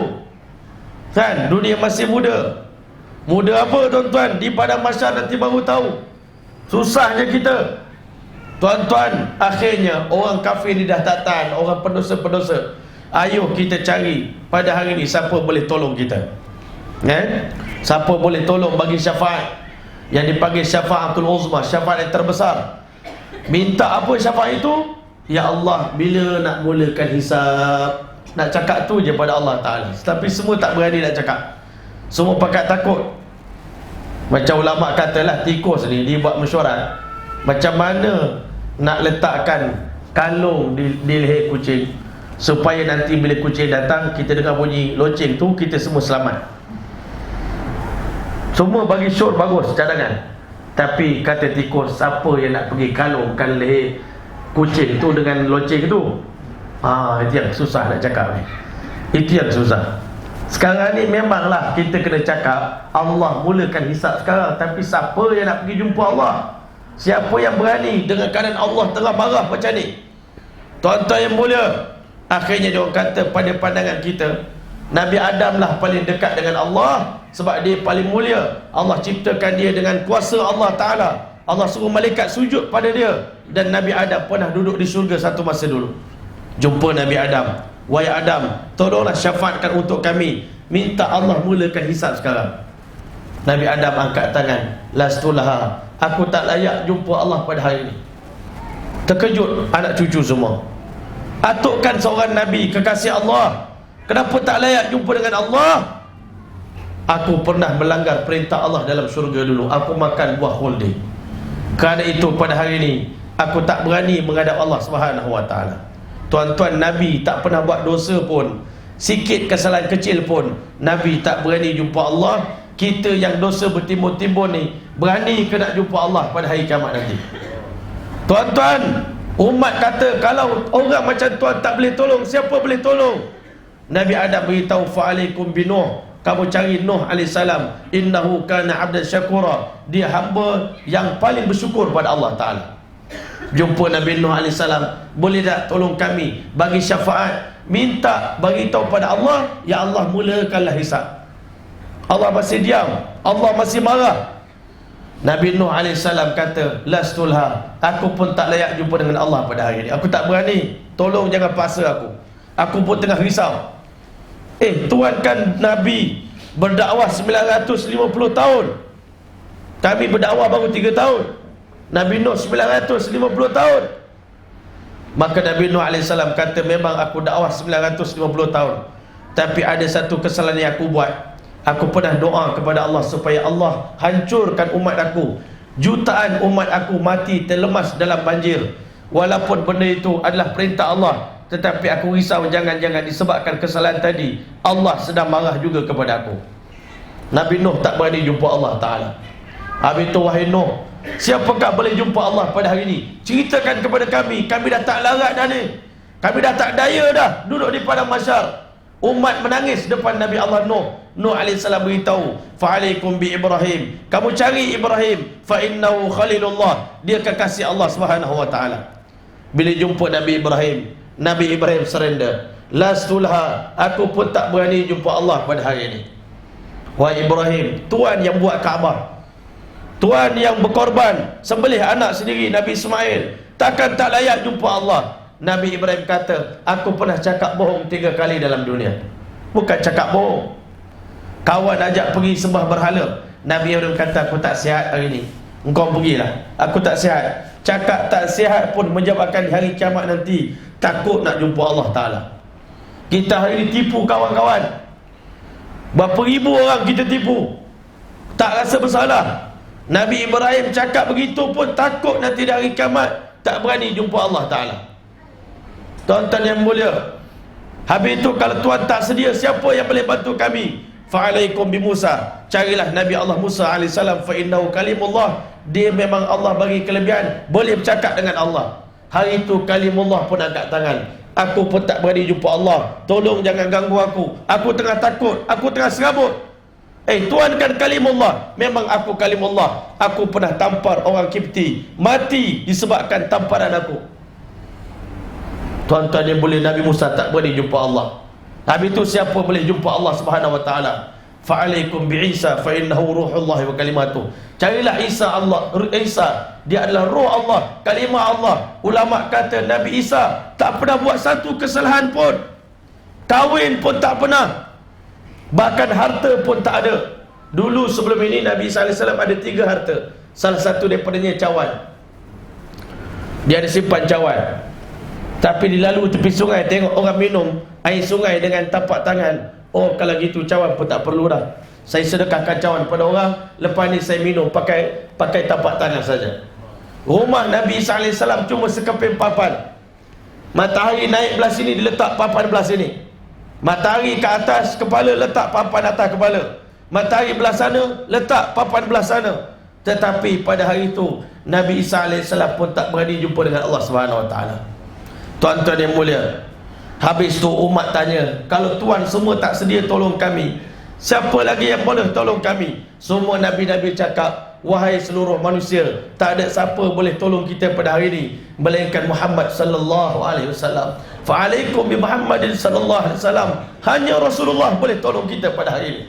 Speaker 1: kan, dunia masih muda. Muda apa tuan-tuan? Di padang mahsyar nanti baru tahu. Susahnya kita tuan-tuan. Akhirnya orang kafir ni dah tak tahan, orang pendosa-pendosa. Ayuh kita cari pada hari ni siapa boleh tolong kita, siapa boleh tolong bagi syafaat yang dipanggil syafaatul uzma, syafaat yang terbesar. Minta apa syafaat itu? Ya Allah, bila nak mulakan hisab? Nak cakap tu je pada Allah Ta'ala. Tapi semua tak berani nak cakap, semua pakat takut. Macam ulama katalah, tikus ni dia buat mesyuarat macam mana nak letakkan kalung di leher kucing, supaya nanti bila kucing datang, kita dengar bunyi loceng tu, kita semua selamat. Semua bagi syur bagus, cadangan. Tapi kata tikus, siapa yang nak pergi kalungkan leher kucing tu dengan loceng tu? Itu yang susah nak cakap ni. Itu yang susah. Sekarang ni memanglah kita kena cakap Allah mulakan hisab sekarang. Tapi siapa yang nak pergi jumpa Allah? Siapa yang berani dengan keadaan Allah tengah marah macam ni? Tuan-tuan yang mulia, akhirnya dia orang kata pada pandangan kita, Nabi Adam lah paling dekat dengan Allah, sebab dia paling mulia. Allah ciptakan dia dengan kuasa Allah Ta'ala. Allah suruh malaikat sujud pada dia. Dan Nabi Adam pernah duduk di syurga satu masa dulu. Jumpa Nabi Adam, wahai Adam, tolonglah syafaatkan untuk kami. Minta Allah mulakan hisab sekarang. Nabi Adam angkat tangan, lastulaha, aku tak layak jumpa Allah pada hari ini. Terkejut anak cucu semua. Atukkan seorang Nabi kekasih Allah, kenapa tak layak jumpa dengan Allah? Aku pernah melanggar perintah Allah dalam syurga dulu. Aku makan buah khuldi. Kerana itu pada hari ini aku tak berani menghadap Allah Subhanahu Wa Ta'ala. Tuan-tuan, Nabi tak pernah buat dosa pun, sikit kesalahan kecil pun Nabi tak berani jumpa Allah. Kita yang dosa bertimbun-timbun ni, berani ke nak jumpa Allah pada hari kiamat nanti? Tuan-tuan, umat kata kalau orang macam tuan tak boleh tolong, siapa boleh tolong? Nabi Adam beritahu, fa'alaikum binuh, kamu cari Nuh alaihissalam, innahu kana abdan syakura, dia hamba yang paling bersyukur pada Allah Ta'ala. Jumpa Nabi Nuh alaihissalam, boleh tak tolong kami bagi syafaat? Minta bagi tahu pada Allah, ya Allah mulakanlah hisab. Allah masih diam, Allah masih marah. Nabi Nuh alaihissalam kata, lastulha, aku pun tak layak jumpa dengan Allah pada hari ini. Aku tak berani, tolong jangan paksa aku. Aku pun tengah risau. Tuan kan Nabi berdakwah 950 tahun, kami berdakwah baru 3 tahun. Nabi Nuh 950 tahun. Maka Nabi Nuh alaihissalam kata, memang aku dakwah 950 tahun, tapi ada satu kesalahan yang aku buat. Aku pernah doa kepada Allah supaya Allah hancurkan umat aku. Jutaan umat aku mati terlemas dalam banjir. Walaupun benda itu adalah perintah Allah, tetapi aku risau jangan-jangan disebabkan kesalahan tadi Allah sedang marah juga kepada aku. Nabi Nuh tak berani jumpa Allah Ta'ala. Habis itu, wahai Nuh, siapakah boleh jumpa Allah pada hari ini? Ceritakan kepada kami. Kami dah tak larat dah ni, kami dah tak daya dah duduk di padang mahsyar. Umat menangis depan Nabi Allah Nuh. Nuh alaihissalam beritahu, fa'alaikum bi Ibrahim, kamu cari Ibrahim, fa innahu khalilullah, dia kekasih Allah Subhanahu Wa Ta'ala. Bila jumpa Nabi Ibrahim, Nabi Ibrahim surrender. Lastulaha, aku pun tak berani jumpa Allah pada hari ini. Wahai Ibrahim, Tuhan yang buat Kaabah, Tuhan yang berkorban sembelih anak sendiri Nabi Ismail, takkan tak layak jumpa Allah. Nabi Ibrahim kata, aku pernah cakap bohong 3 kali dalam dunia. Bukan cakap bohong. Kawan ajak pergi sembah berhala, Nabi Ibrahim kata, aku tak sihat hari ni, engkau pergilah, aku tak sihat. Cakap tak sihat pun menyebabkan hari kiamat nanti takut nak jumpa Allah Ta'ala. Kita hari ni tipu kawan-kawan, berapa ribu orang kita tipu, tak rasa bersalah. Nabi Ibrahim cakap begitu pun takut nanti di hari kiamat tak berani jumpa Allah Ta'ala. Tuan-tuan yang mulia, habis itu kalau Tuhan tak sedia, siapa yang boleh bantu kami? Fa'alaikum bi Musa, carilah Nabi Allah Musa AS, fa innahu kalimullah, dia memang Allah bagi kelebihan, boleh bercakap dengan Allah. Hari itu kalimullah pun angkat tangan, aku pun tak berani jumpa Allah, tolong jangan ganggu aku tengah takut, aku tengah serabut. Tuhan kan kalimullah, memang aku kalimullah, aku pernah tampar orang Kipti, mati disebabkan tamparan aku. Tuan-tuan yang boleh, Nabi Musa tak berani jumpa Allah. Habis itu siapa boleh jumpa Allah Subhanahu wa taala? Fa'alaikum bi Isa fa innahu ruhullah wa kalimatuh. Carilah Isa, dia adalah roh Allah, kalimah Allah. Ulama kata Nabi Isa tak pernah buat satu kesalahan pun, kahwin pun tak pernah, bahkan harta pun tak ada. Dulu sebelum ini Nabi Isa AS ada 3 harta. Salah satu daripadanya cawan. Dia ada simpan cawan. Tapi dilalu tepi sungai, tengok orang minum air sungai dengan tapak tangan. Oh, kalau gitu cawan pun tak perlu dah, saya sedekahkan cawan pada orang, lepas ni saya minum pakai tapak tangan saja. Rumah Nabi Isa AS cuma sekeping papan. Matahari naik belah sini, diletak papan belah sini. Matahari ke atas kepala, letak papan atas kepala. Matahari belah sana, letak papan belah sana. Tetapi pada hari itu Nabi Isa AS pun tak berani jumpa dengan Allah Subhanahu wa taala. Tuan-tuan yang mulia, habis tu umat tanya, kalau Tuhan semua tak sedia tolong kami, siapa lagi yang boleh tolong kami? Semua Nabi-Nabi cakap, wahai seluruh manusia, tak ada siapa boleh tolong kita pada hari ini melainkan Muhammad sallallahu alaihi wasallam. Fa'alaikum bi Muhammadin sallallahu alaihi wasallam, hanya Rasulullah boleh tolong kita pada hari ini.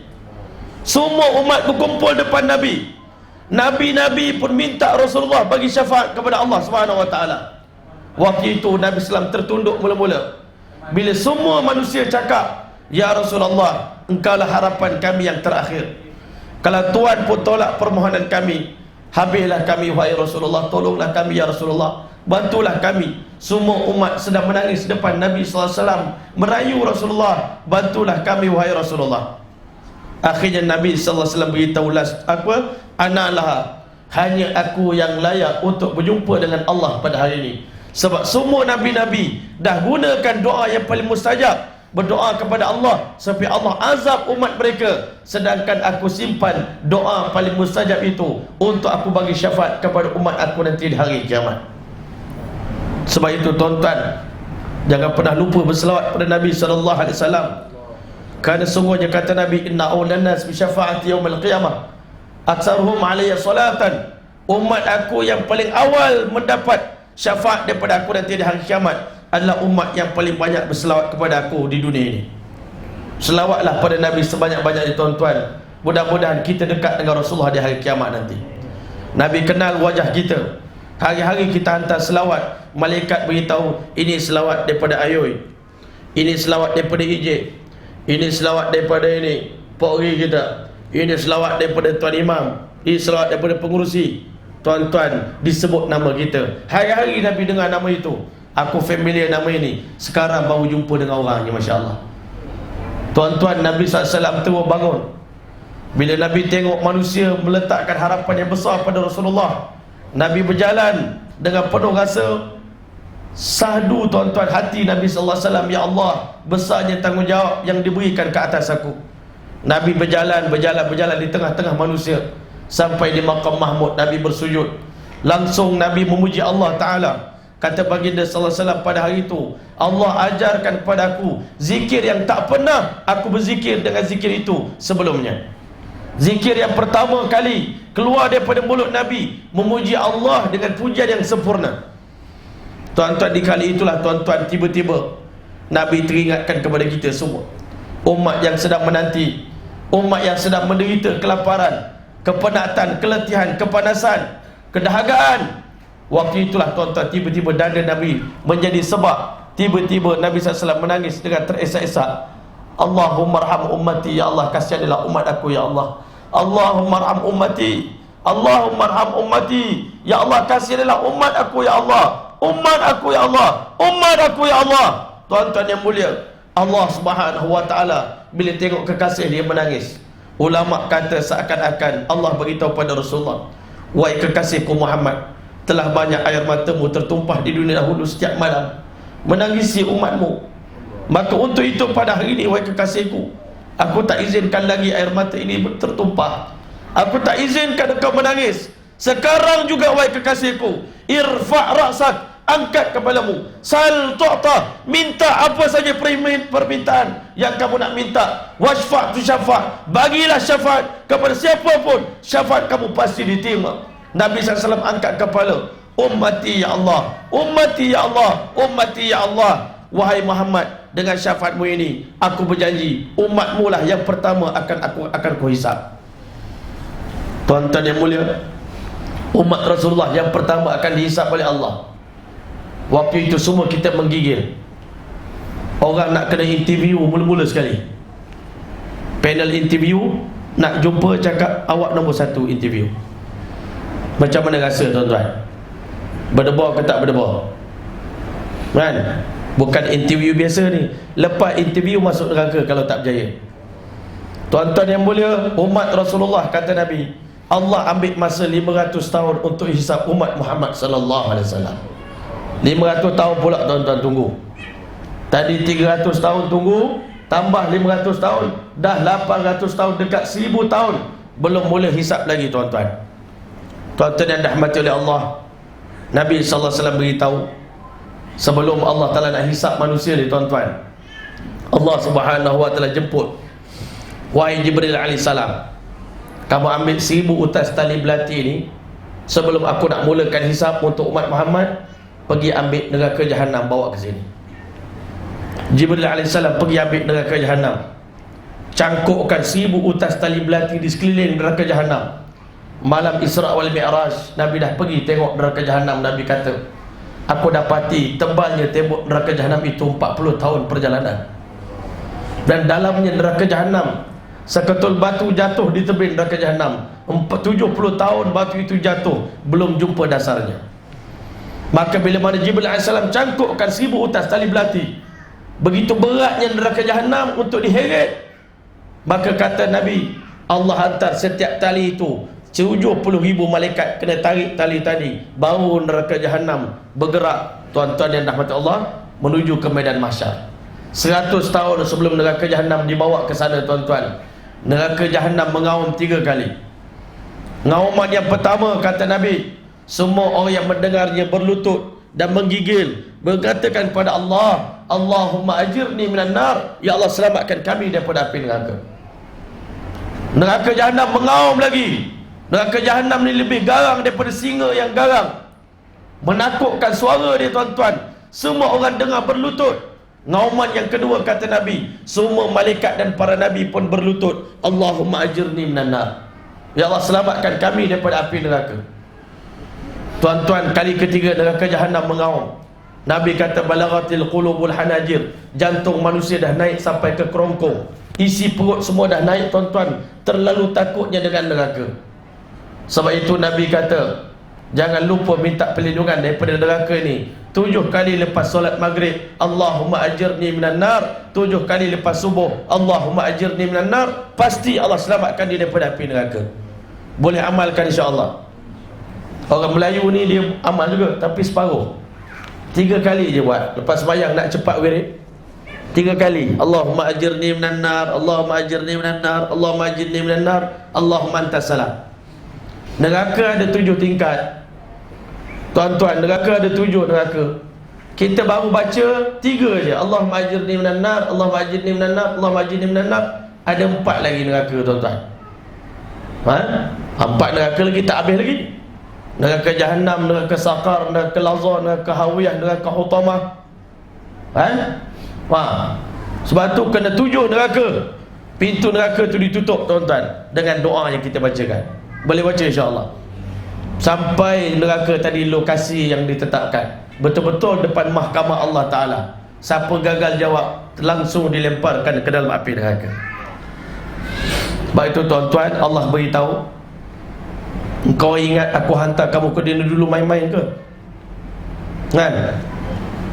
Speaker 1: Semua umat berkumpul depan Nabi. Nabi-Nabi pun minta Rasulullah bagi syafaat kepada Allah Subhanahu wa taala. Waktu itu Nabi SAW tertunduk mula-mula. Bila semua manusia cakap, ya Rasulullah, engkaulah harapan kami yang terakhir. Kalau Tuhan pun tolak permohonan kami, habislah kami wahai Rasulullah, tolonglah kami ya Rasulullah, bantulah kami. Semua umat sedang menangis depan Nabi SAW, merayu Rasulullah, bantulah kami wahai Rasulullah. Akhirnya Nabi SAW beritahu, apa? Analah, hanya aku yang layak untuk berjumpa dengan Allah pada hari ini. Sebab semua Nabi-Nabi dah gunakan doa yang paling mustajab, berdoa kepada Allah sampai Allah azab umat mereka, sedangkan aku simpan doa paling mustajab itu untuk aku bagi syafaat kepada umat aku nanti di hari kiamat. Sebab itu tuan-tuan, jangan pernah lupa berselawat pada Nabi SAW. Kerana sungguhnya kata Nabi, inna awlan nas bi syafaati yaumil qiyamah aktsaruhum alayya salatan. Umat aku yang paling awal mendapat syafaat daripada aku nanti di hari kiamat adalah umat yang paling banyak berselawat kepada aku di dunia ini. Selawatlah pada Nabi sebanyak-banyaknya tuan-tuan. Mudah-mudahan kita dekat dengan Rasulullah di hari kiamat nanti. Nabi kenal wajah kita. Hari-hari kita hantar selawat, malaikat beritahu, ini selawat daripada Ayoy, ini selawat daripada Ijek, ini selawat daripada ini Pokri kita, ini selawat daripada Tuan Imam, ini selawat daripada pengurusi. Tuan-tuan, disebut nama kita. Hari-hari Nabi dengar nama itu. Aku familiar nama ini, sekarang baru jumpa dengan orangnya, Masya Allah. Tuan-tuan, Nabi SAW terus bangun. Bila Nabi tengok manusia meletakkan harapan yang besar pada Rasulullah, Nabi berjalan dengan penuh rasa sahdu tuan-tuan hati Nabi SAW. Ya Allah, besarnya tanggungjawab yang diberikan ke atas aku. Nabi berjalan di tengah-tengah manusia. Sampai di Maqam Mahmud, Nabi bersujud. Langsung Nabi memuji Allah Ta'ala. Kata baginda sallallahu alaihi wasallam pada hari itu, Allah ajarkan kepada aku zikir yang tak pernah aku berzikir dengan zikir itu sebelumnya. Zikir yang pertama kali keluar daripada mulut Nabi, memuji Allah dengan pujian yang sempurna. Tuan-tuan, di kali itulah tuan-tuan, tiba-tiba Nabi teringatkan kepada kita semua, umat yang sedang menanti, umat yang sedang menderita kelaparan, kepenatan, keletihan, kepanasan, kedahagaan. Waktu itulah tuan-tuan, tiba-tiba dada Nabi menjadi sebab. Tiba-tiba Nabi SAW menangis dengan teresak-esak. Allahumma arham ummati, ya Allah, kasihanilah umat aku, ya Allah. Allahumma arham ummati, Allahumma arham ummati, ya Allah, kasihanilah umat aku, ya Allah. Umat aku, ya Allah. Umat aku, ya Allah. Tuan-tuan yang mulia, Allah Subhanahu wa ta'ala bila tengok kekasih dia menangis, ulama kata seakan-akan Allah beritahu pada Rasulullah, wahai kekasihku Muhammad, telah banyak air matamu tertumpah di dunia dahulu setiap malam menangisi umatmu. Maka untuk itu pada hari ini, wahai kekasihku, aku tak izinkan lagi air mata ini tertumpah. Aku tak izinkan engkau menangis. Sekarang juga, wahai kekasihku, irfa' ra'sak, angkat kepalamu, sal tu'ta, minta apa saja permintaan yang kamu nak minta. Washfa' tu syafa', bagilah syafaat kepada siapa pun, syafaat kamu pasti diterima. Nabi SAW angkat kepala, ummati ya Allah, ummati ya Allah, ummati ya Allah. Wahai Muhammad, dengan syafaatmu ini aku berjanji umatmu lah yang pertama akan kuhisab. Tuan-tuan yang mulia, umat Rasulullah yang pertama akan dihisab oleh Allah. Waktu itu semua kita menggigil. Orang nak kena interview mula-mula sekali, panel interview, nak jumpa, cakap awak nombor 1 interview. Macam mana rasa tuan-tuan? Berdebar ke tak berdebar? Kan? Bukan interview biasa ni. Lepas interview masuk neraka kalau tak berjaya. Tuan-tuan yang mulia, umat Rasulullah, kata Nabi, Allah ambil masa 500 tahun untuk hisab umat Muhammad sallallahu alaihi wasallam. 500 tahun pula tuan-tuan tunggu. Tadi 300 tahun tunggu, tambah 500 tahun, dah 800 tahun, dekat 1000 tahun belum boleh hisab lagi tuan-tuan. Tuan-tuan yang dirahmati oleh Allah, Nabi SAW beritahu, sebelum Allah Ta'ala nak hisab manusia ni tuan-tuan, Allah Subhanahu Wa Ta'ala jemput, wahai Jibril alaihissalam, kamu ambil 1000 utas tali belati ni, sebelum aku nak mulakan hisab untuk umat Muhammad, pergi ambil neraka Jahannam, bawa ke sini. Jibril alaihissalam pergi ambil neraka Jahannam, cangkukkan 1000 utas tali belati di sekeliling neraka Jahannam. Malam Isra' wal Mi'raj, Nabi dah pergi tengok neraka Jahannam. Nabi kata, aku dapati tebalnya tembok neraka Jahannam itu 40 tahun perjalanan, dan dalamnya neraka Jahannam, seketul batu jatuh di tebing neraka Jahannam, 70 tahun batu itu jatuh, belum jumpa dasarnya. Maka bila mana Jibril AS cangkukkan 1000 utas tali belati, begitu beratnya neraka Jahannam untuk diheret, maka kata Nabi, Allah hantar setiap tali itu 70,000 malaikat kena tarik tali tadi, baru neraka Jahannam bergerak, tuan-tuan yang dirahmati Allah, menuju ke medan mahsyar. 100 tahun sebelum neraka Jahannam dibawa ke sana tuan-tuan, neraka Jahannam mengaum 3 kali. Ngauman yang pertama, kata Nabi, semua orang yang mendengarnya berlutut dan menggigil, berkatakan kepada Allah, Allahumma ajirni minan nar, ya Allah, selamatkan kami daripada api neraka. Neraka Jahannam mengaum lagi. Neraka Jahannam ni lebih garang daripada singa yang garang, menakutkan suara dia tuan-tuan. Semua orang dengar berlutut. Ngauman yang kedua, kata Nabi, semua malaikat dan para Nabi pun berlutut, Allahumma ajirni minan nar, ya Allah, selamatkan kami daripada api neraka. Tuan-tuan, kali ketiga neraka Jahannam mengaum. Nabi kata, balaghatil qulubul hanajir, jantung manusia dah naik sampai ke kerongkong, isi perut semua dah naik tuan-tuan, terlalu takutnya dengan neraka. Sebab itu Nabi kata, jangan lupa minta perlindungan daripada neraka ni 7 kali lepas solat maghrib, Allahumma ajirni minan nar. 7 kali lepas subuh, Allahumma ajirni minan nar. Pasti Allah selamatkan dia daripada api neraka. Boleh amalkan insya-Allah. Orang Melayu ni dia amal juga, tapi separuh. 3 kali je buat. Lepas sembahyang nak cepat wirid, 3 kali, Allahumma ajirni minan nar, Allahumma ajirni minan nar, Allahumma ajirni minan nar, Allahumma antas salam. Neraka ada 7 tingkat tuan-tuan, neraka ada 7 neraka. Kita baru baca 3 je, Allahumma ajirni minan nar, Allahumma ajirni minan nar, Allahumma ajirni minan nar. Ada 4 lagi neraka tuan-tuan. 4 neraka lagi tak habis lagi. neraka Jahannam, neraka Saqar, neraka Lazar, neraka Hawiyah, neraka Hutamah. Sebab tu kena 7 neraka. Pintu neraka tu ditutup tuan-tuan dengan doa yang kita bacakan. Boleh baca insya-Allah. Sampai neraka tadi lokasi yang ditetapkan, betul-betul depan mahkamah Allah Ta'ala. Siapa gagal jawab, langsung dilemparkan ke dalam api neraka. Sebab itu tuan-tuan, Allah beritahu, engkau ingat aku hantar kamu ke dunia dulu main-main ke? Kan?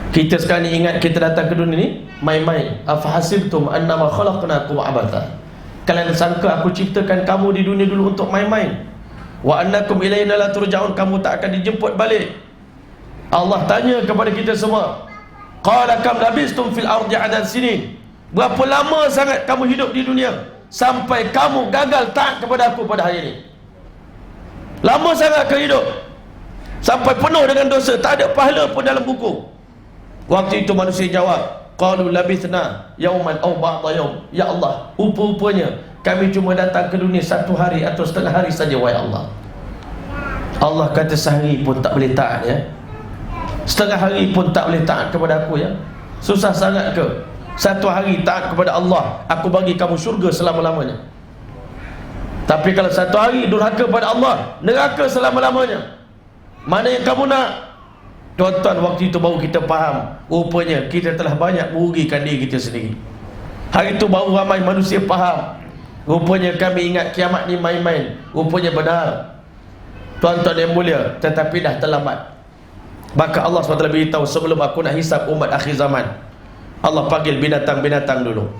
Speaker 1: Kita sekarang ni ingat kita datang ke dunia ni main-main. Afahasibtum annama khalaqnakum abatha. Kalian sangka aku ciptakan kamu di dunia dulu untuk main-main? Wa annakum ilayna la turja'un, kamu tak akan dijemput balik. Allah tanya kepada kita semua, qala kam labistum fil ardi adad sinin. Berapa lama sangat kamu hidup di dunia sampai kamu gagal taat kepada aku pada hari ini? Lama sangat kau hidup sampai penuh dengan dosa, tak ada pahala pun dalam buku. Waktu itu manusia jawab, qalu labithna yauman aw ba'da yaum. Ya Allah, rupa-rupanya kami cuma datang ke dunia 1 hari atau setengah hari saja, wahai Allah. Allah kata sehari pun tak boleh taat ya. Setengah hari pun tak boleh taat kepada aku ya. Susah sangat ke? 1 hari taat kepada Allah, aku bagi kamu syurga selama-lamanya. Tapi kalau 1 hari durhaka pada Allah, neraka selama-lamanya. Mana yang kamu nak? Tuan-tuan, waktu itu baru kita faham, rupanya kita telah banyak merugikan diri kita sendiri. Hari itu baru ramai manusia faham, rupanya kami ingat kiamat ni main-main. Rupanya benar, tuan-tuan yang mulia, tetapi dah terlambat. Maka Allah SWT beritahu, sebelum aku nak hisap umat akhir zaman, Allah panggil binatang-binatang dulu.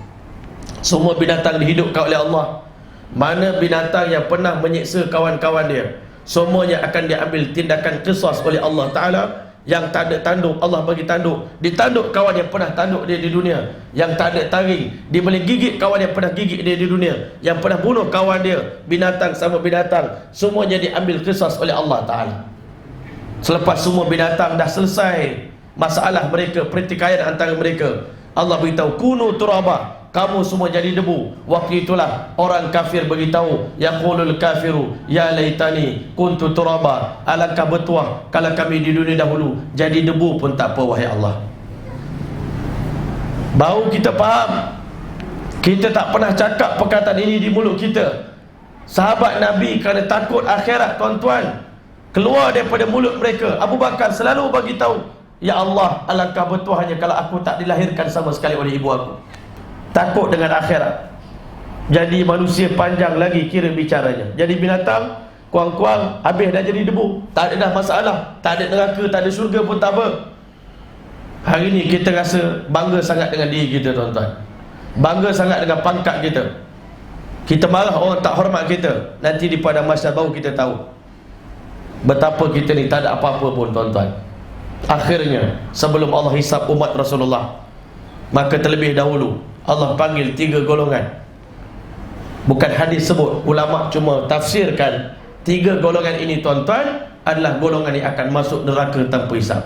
Speaker 1: Semua binatang dihidupkan oleh Allah. Mana binatang yang pernah menyiksa kawan-kawan dia, semuanya akan diambil tindakan qisas oleh Allah Ta'ala. Yang tak ada tanduk, Allah bagi tanduk, ditanduk kawan yang pernah tanduk dia di dunia. Yang tak ada taring, dia boleh gigit kawan yang pernah gigit dia di dunia. Yang pernah bunuh kawan dia, binatang sama binatang, semuanya diambil qisas oleh Allah Ta'ala. Selepas semua binatang dah selesai masalah mereka, pertikaian antara mereka, Allah beritahu, kunu turaba, kamu semua jadi debu. Waktu itulah orang kafir beritahu, yaqulul kafiru ya laitani kuntu turaba, alangkah bertuah kalau kami di dunia dahulu jadi debu pun tak apa, wahai Allah. Baru kita faham. Kita tak pernah cakap perkataan ini di mulut kita. Sahabat Nabi kerana takut akhirat, tuan-tuan, keluar daripada mulut mereka. Abu Bakar selalu bagi tahu, ya Allah, alangkah bertuahnya kalau aku tak dilahirkan sama sekali oleh ibu aku. Takut dengan akhirat. Jadi manusia panjang lagi kira bicaranya. Jadi binatang, kuang-kuang, habis dah jadi debu. Tak ada dah masalah. Tak ada neraka, tak ada syurga pun tak apa. Hari ni kita rasa bangga sangat dengan diri kita, tuan-tuan. Bangga sangat dengan pangkat kita. Kita marah orang tak hormat kita. Nanti di padang mahsyar baru kita tahu betapa kita ni tak ada apa-apa pun, tuan-tuan. Akhirnya, sebelum Allah hisap umat Rasulullah, maka terlebih dahulu Allah panggil 3 golongan. Bukan hadis sebut, ulama cuma tafsirkan 3 golongan ini, tuan-tuan, adalah golongan yang akan masuk neraka tanpa hisap.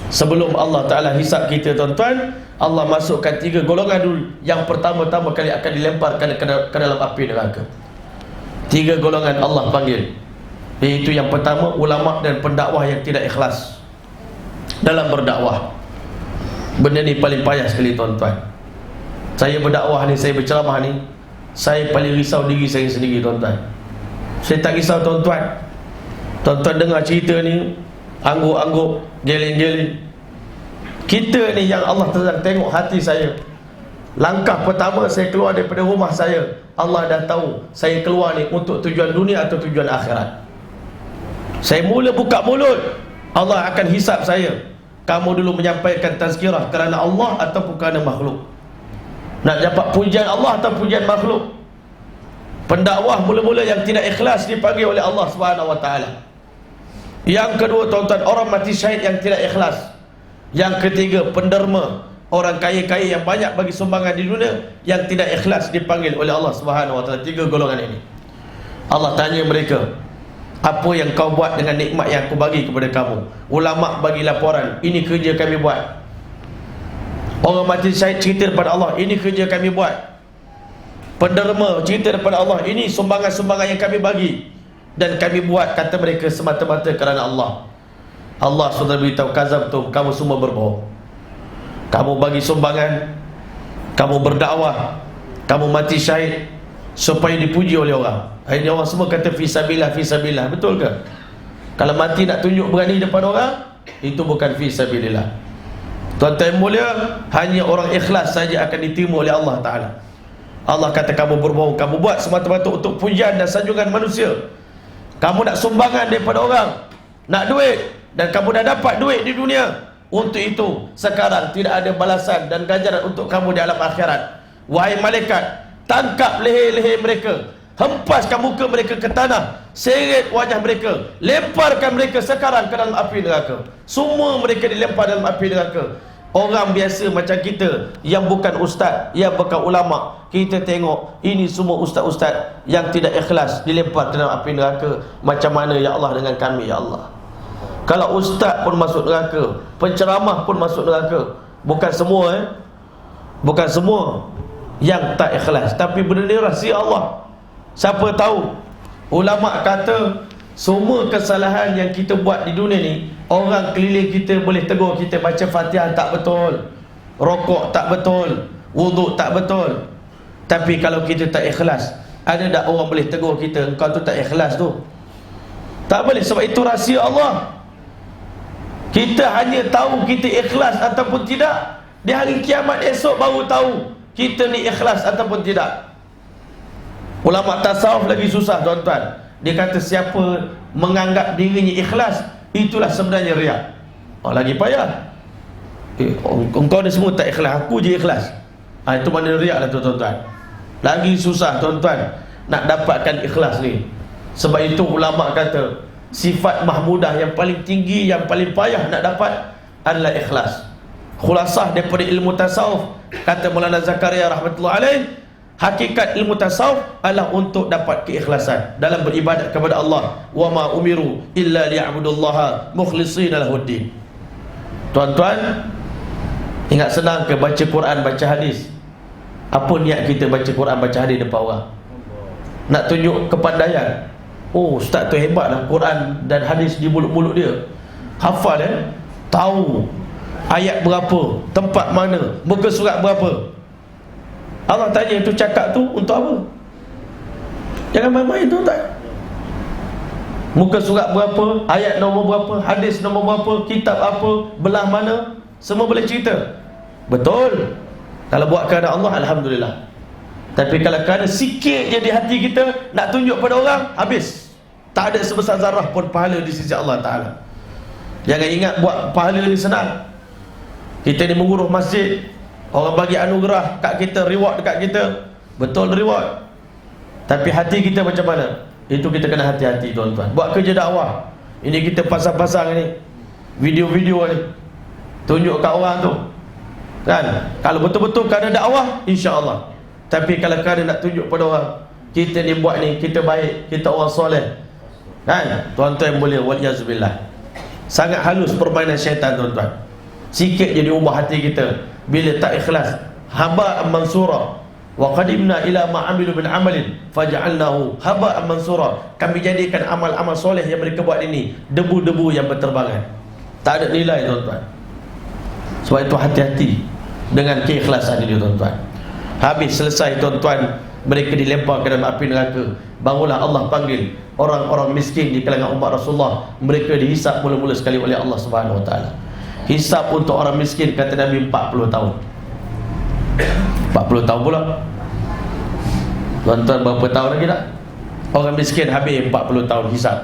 Speaker 1: Sebelum Allah Ta'ala hisap kita, tuan-tuan, Allah masukkan 3 golongan dulu. Yang pertama-tama kali akan dilemparkan ke dalam api neraka. 3 golongan Allah panggil, iaitu yang pertama, ulama dan pendakwah yang tidak ikhlas dalam berdakwah. Benda ni paling payah sekali, tuan-tuan. Saya berdakwah ni, saya berceramah ni, saya paling risau diri saya sendiri, tuan-tuan. Saya tak risau, tuan-tuan. Tuan-tuan dengar cerita ni, angguk-angguk, geleng-geleng. Kita ni yang Allah sedang tengok hati saya. Langkah pertama saya keluar daripada rumah saya, Allah dah tahu saya keluar ni untuk tujuan dunia atau tujuan akhirat. Saya mula buka mulut, Allah akan hisap saya. Kamu dulu menyampaikan tazkirah kerana Allah ataupun kerana makhluk? Nak dapat pujian Allah atau pujian makhluk? Pendakwah mula-mula yang tidak ikhlas dipanggil oleh Allah SWT. Yang kedua, tuan-tuan, orang mati syahid yang tidak ikhlas. Yang ketiga, penderma, orang kaya-kaya yang banyak bagi sumbangan di dunia, yang tidak ikhlas dipanggil oleh Allah SWT. 3 golongan ini Allah tanya mereka, apa yang kau buat dengan nikmat yang aku bagi kepada kamu? Ulama bagi laporan, ini kerja kami buat. Orang mati syahid cerita kepada Allah, ini kerja kami buat. Penderma cerita kepada Allah, ini sumbangan-sumbangan yang kami bagi. dan kami buat, kata mereka, semata-mata kerana Allah. Allah sudah beritahu, kazabtum, kamu semua berbohong. Kamu bagi sumbangan, kamu berdakwah, kamu mati syahid supaya dipuji oleh orang. Ini orang semua kata fisabilillah, fisabilillah. Betul ke? Kalau mati nak tunjuk berani depan orang, itu bukan fisabilillah. Tuan-tuan yang mulia, hanya orang ikhlas saja akan diterima oleh Allah Ta'ala. Allah kata kamu berbohong, kamu buat semata-mata untuk pujian dan sanjungan manusia. Kamu nak sumbangan daripada orang, nak duit, dan kamu dah dapat duit di dunia. Untuk itu sekarang tidak ada balasan dan ganjaran untuk kamu di alam akhirat. Wahai malaikat, tangkap leher-leher mereka, hempaskan muka mereka ke tanah, seret wajah mereka, lemparkan mereka sekarang ke dalam api neraka. Semua mereka dilempar dalam api neraka. Orang biasa macam kita, yang bukan ustaz, yang bukan ulama, kita tengok ini semua ustaz-ustaz yang tidak ikhlas dilempar ke dalam api neraka. Macam mana ya Allah dengan kami ya Allah? Kalau ustaz pun masuk neraka, penceramah pun masuk neraka. Bukan semua bukan semua yang tak ikhlas, tapi benda ni rahsia Allah. Siapa tahu? Ulama kata semua kesalahan yang kita buat di dunia ni, orang keliling kita boleh tegur kita, baca Fatihah tak betul, rokok tak betul, wuduk tak betul. Tapi kalau kita tak ikhlas, ada tak orang boleh tegur kita, engkau tu tak ikhlas tu? Tak boleh, sebab itu rahsia Allah. Kita hanya tahu kita ikhlas ataupun tidak di hari kiamat esok, baru tahu kita ni ikhlas ataupun tidak. Ulama tasawuf lagi susah tuan-tuan. Dia kata siapa menganggap dirinya ikhlas, itulah sebenarnya riak. Lagi payah. Engkau ni semua tak ikhlas, aku je ikhlas. Itu mana riak lah tuan-tuan. Lagi susah tuan-tuan nak dapatkan ikhlas ni. Sebab itu ulama kata sifat mahmudah yang paling tinggi, yang paling payah nak dapat adalah ikhlas. Khulasah daripada ilmu tasawuf, kata Maulana Zakaria rahmatullahi alaih, hakikat ilmu tasawuf adalah untuk dapat keikhlasan dalam beribadat kepada Allah. Wa ma umiru illa liya'budullaha mukhlishina lahuddin. Tuan-tuan, ingat senang ke baca Quran, baca hadis? Apa niat kita baca Quran, baca hadis depan orang? Nak tunjuk kepandaian. Oh, ustaz tu hebat lah, Quran dan hadis di mulut-mulut dia, hafal tahu ayat berapa, tempat mana, muka surat berapa. Allah tanya, itu cakap tu untuk apa? Jangan main-main tu tak. Muka surat berapa, ayat nombor berapa, hadis nombor berapa, kitab apa, belah mana, semua boleh cerita. Betul. Kalau buat kerana Allah, alhamdulillah. Tapi kalau kerana sikit je di hati kita nak tunjuk pada orang, habis. Tak ada sebesar zarah pun pahala di sisi Allah Ta'ala. Jangan ingat buat pahala ni senang. Kita ni mengurus masjid, orang bagi anugerah kat kita, reward dekat kita. Betul reward. Tapi hati kita macam mana? Itu kita kena hati-hati tuan-tuan. Buat kerja dakwah, ini kita pasang-pasang ni video-video ni, tunjuk kat orang tu kan. Kalau betul-betul kerana dakwah, insya-Allah. Tapi kalau kerana nak tunjuk pada orang, kita ni buat ni, kita baik, kita orang soleh kan, tuan-tuan yang mulia, waliyazbillah. Sangat halus permainan syaitan tuan-tuan. Sikit je diubah hati kita. Bila tak ikhlas, haba'an mansura. Wa qadimna ila ma amilu min amalin faja'alnahu haba'an mansura. Kami jadikan amal-amal soleh yang mereka buat ini debu-debu yang berterbangan. Tak ada nilai tuan-tuan. Sebab itu hati-hati dengan keikhlasan ini tuan-tuan. Habis selesai tuan-tuan, mereka dilempar ke dalam api neraka. Barulah Allah panggil orang-orang miskin di kalangan umat Rasulullah. Mereka dihisap mula-mula sekali oleh Allah Subhanahu Wa Taala. Hisap untuk orang miskin, kata Nabi, 40 tahun. 40 tahun pula. Tuan-tuan, berapa tahun lagi tak? Orang miskin habis 40 tahun hisap.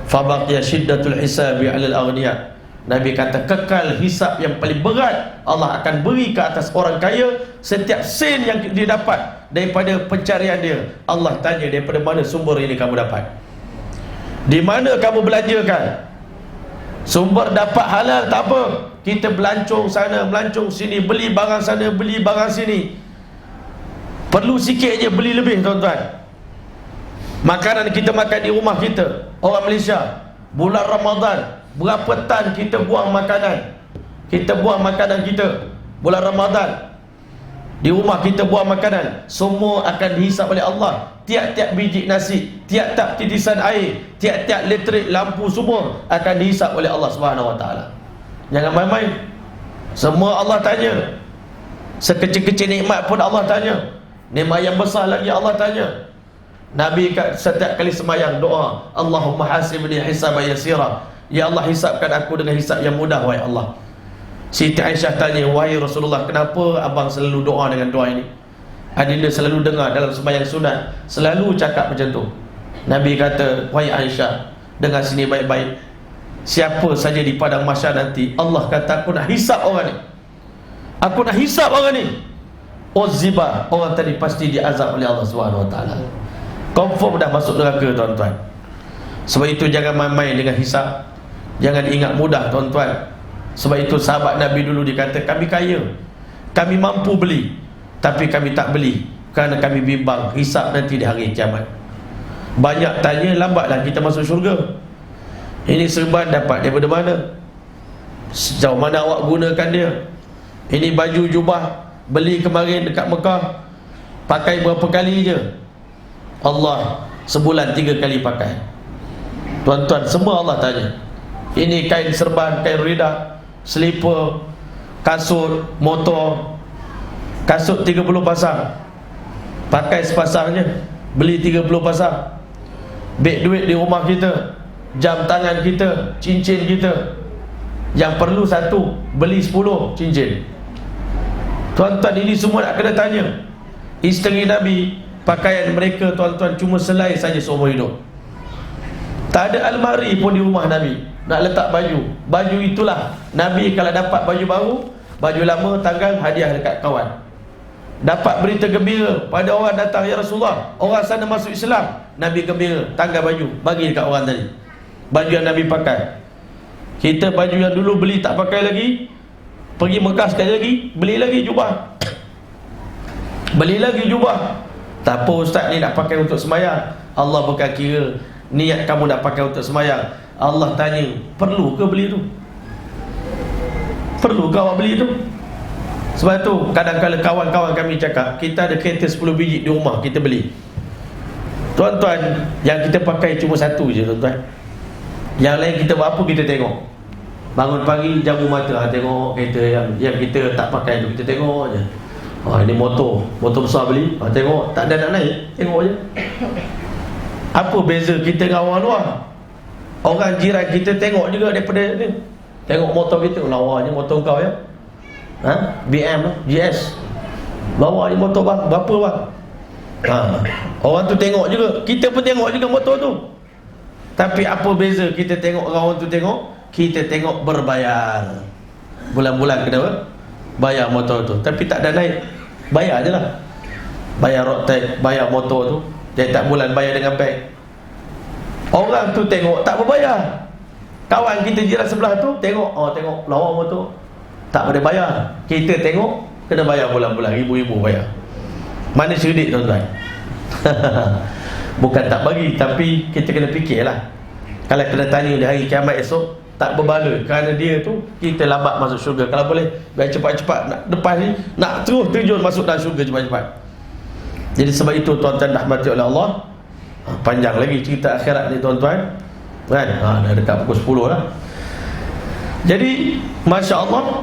Speaker 1: Fabaqiya syiddatul hisabi 'alal aghniya. Nabi kata kekal hisap yang paling berat Allah akan beri ke atas orang kaya. Setiap sen yang dia dapat daripada pencarian dia, Allah tanya, daripada mana sumber ini kamu dapat? Di mana kamu belanjakan? Sumber dapat halal tak apa, kita belancong sana, melancong sini, beli barang sana, beli barang sini. Perlu sikit je beli lebih tuan-tuan. Makanan kita makan di rumah kita, orang Malaysia, bulan Ramadan, berapa tan kita buang makanan? Kita buang makanan kita bulan Ramadan. Di rumah kita buang makanan, semua akan dihisap oleh Allah. Tiap-tiap biji nasi, tiap-tiap titisan air, tiap-tiap elektrik, lampu, semua akan dihisap oleh Allah Subhanahu Wa Taala. Jangan main-main. Semua Allah tanya. Sekecil-kecil nikmat pun Allah tanya. Nikmat yang besar lagi Allah tanya. Nabi setiap kali semayang doa, Allahumma hasibni hisaban yasira. Ya Allah, hisapkan aku dengan hisap yang mudah, wahai Allah. Siti Aisyah tanya, wahai Rasulullah, kenapa abang selalu doa dengan doa ini? Adinda selalu dengar dalam sembahyang sunat, selalu cakap macam tu. Nabi kata, wahai Aisyah, dengar sini baik-baik. Siapa saja di padang mahsyar nanti, Allah kata, aku nak hisap orang ni. Aku nak hisap orang ni. Uzziba, orang tadi pasti diazab oleh Allah Subhanahu Wa Taala. Confirm dah masuk neraka, tuan-tuan. Sebab itu jangan main-main dengan hisap. Jangan ingat mudah, tuan-tuan. Sebab itu sahabat Nabi dulu dikata, kami kaya, kami mampu beli, tapi kami tak beli kerana kami bimbang hisap nanti di hari kiamat. Banyak tanya, lambatlah kita masuk syurga. Ini serban dapat daripada mana? Sejauh mana awak gunakan dia? Ini baju jubah beli kemarin dekat Mekah, pakai berapa kali je? Allah sebulan 3 kali pakai. Tuan-tuan, semua Allah tanya. Ini kain serban, kain rida, selipar, kasut, motor. Kasut 30 pasang, pakai sepasangnya, beli 30 pasang. Beg duit di rumah kita, jam tangan kita, cincin kita, yang perlu 1, beli 10 cincin. Tuan-tuan, ini semua nak kena tanya. Isteri Nabi, pakaian mereka, tuan-tuan, cuma selai saja seumur hidup. Tak ada almari pun di rumah Nabi nak letak baju. Baju itulah Nabi kalau dapat baju baru, baju lama tanggal hadiah dekat kawan. Dapat berita gembira pada orang datang, ya Rasulullah, orang sana masuk Islam. Nabi gembira, tanggal baju, bagi dekat orang tadi. Baju yang Nabi pakai. Kita baju yang dulu beli tak pakai lagi, pergi Mekah sekali lagi, beli lagi jubah. Beli lagi jubah. Tak apa ustaz, ni nak pakai untuk sembahyang. Allah bukan kira niat kamu nak pakai untuk sembahyang. Allah tanya, perlu ke beli tu? Perlu ke awak beli tu? Sebab tu kadang-kadang kawan-kawan kami cakap, kita ada kereta 10 biji di rumah, kita beli. Tuan-tuan, yang kita pakai cuma 1 je, tuan-tuan. Yang lain kita buat apa, kita tengok. Bangun pagi, jamu mata, tengok kereta yang kita tak pakai tu, kita tengok je. Ini motor besar beli, tengok, tak ada nak naik, tengok je. Apa beza kita dengan orang luar? Orang jiran kita tengok juga daripada ni. Tengok motor kita, lawanya motor kau ya. BM GS. Lawa je motor bang, berapa bang? Orang tu tengok juga, kita pun tengok juga motor tu. Tapi apa beza kita tengok, orang tu tengok, kita tengok berbayar. Bulan-bulan kena bayar motor tu, tapi tak ada naik, bayar je lah. Bayar road tax, bayar motor tu, jadi tak bulan bayar dengan bank. Orang tu tengok tak berbayar. Kawan kita jiran sebelah tu tengok, tengok lawa motor, tak boleh bayar. Kita tengok kena bayar bulan-bulan, ribu-ribu bayar. Mana cerdik, tuan-tuan? Bukan tak bagi, tapi kita kena fikirlah. Kalau kena tanya di hari kiamat esok, tak berbaloi. Kerana dia tu, kita lambat masuk syurga. Kalau boleh, biar cepat-cepat nak, lepas ni nak terus terjun masuk dalam syurga cepat-cepat. Jadi sebab itu, tuan-tuan rahmati oleh Allah, panjang lagi cerita akhirat ni, tuan-tuan, kan? Dah dekat pukul 10 lah. Jadi Masya Allah,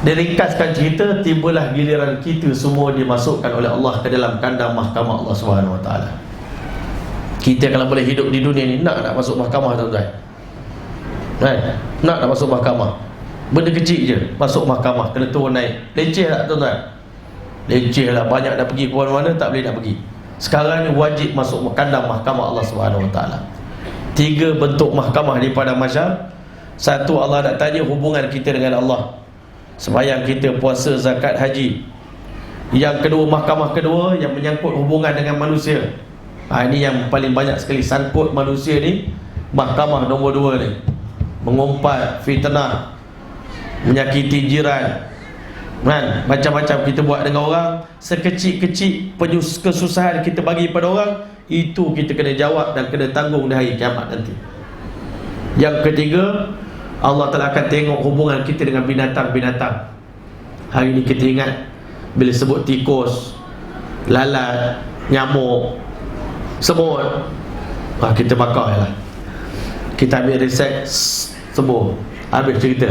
Speaker 1: diringkaskan cerita, tibalah giliran kita semua dimasukkan oleh Allah ke dalam kandang mahkamah Allah Subhanahu Wa Taala. Kita kalau boleh hidup di dunia ni, nak masuk mahkamah, tuan-tuan, kan? Nak masuk mahkamah, benda kecil je masuk mahkamah, kena turun naik. Leceh tak, tuan-tuan? Leceh lah. Banyak dah pergi ke mana-mana, tak boleh nak pergi. Sekarang ni wajib masuk kandang mahkamah Allah Subhanahu Wa Taala. 3 bentuk mahkamah di padang mahsyar. 1, Allah nak tanya hubungan kita dengan Allah, sembahyang kita, puasa, zakat, haji. Yang kedua, mahkamah kedua yang menyangkut hubungan dengan manusia. Ini yang paling banyak sekali sangkut manusia ni. Mahkamah nombor 2 ni, mengumpat, fitnah, menyakiti jiran, kan? Macam-macam kita buat dengan orang. Sekecil-kecil kesusahan kita bagi pada orang, itu kita kena jawab dan kena tanggung di hari kiamat nanti. Yang ketiga, Allah Ta'ala akan tengok hubungan kita dengan binatang-binatang. Hari ini kita ingat Bila sebut tikus, lalat, nyamuk, semut, kita bakar je lah. Kita ambil reset, sembuh, habis cerita.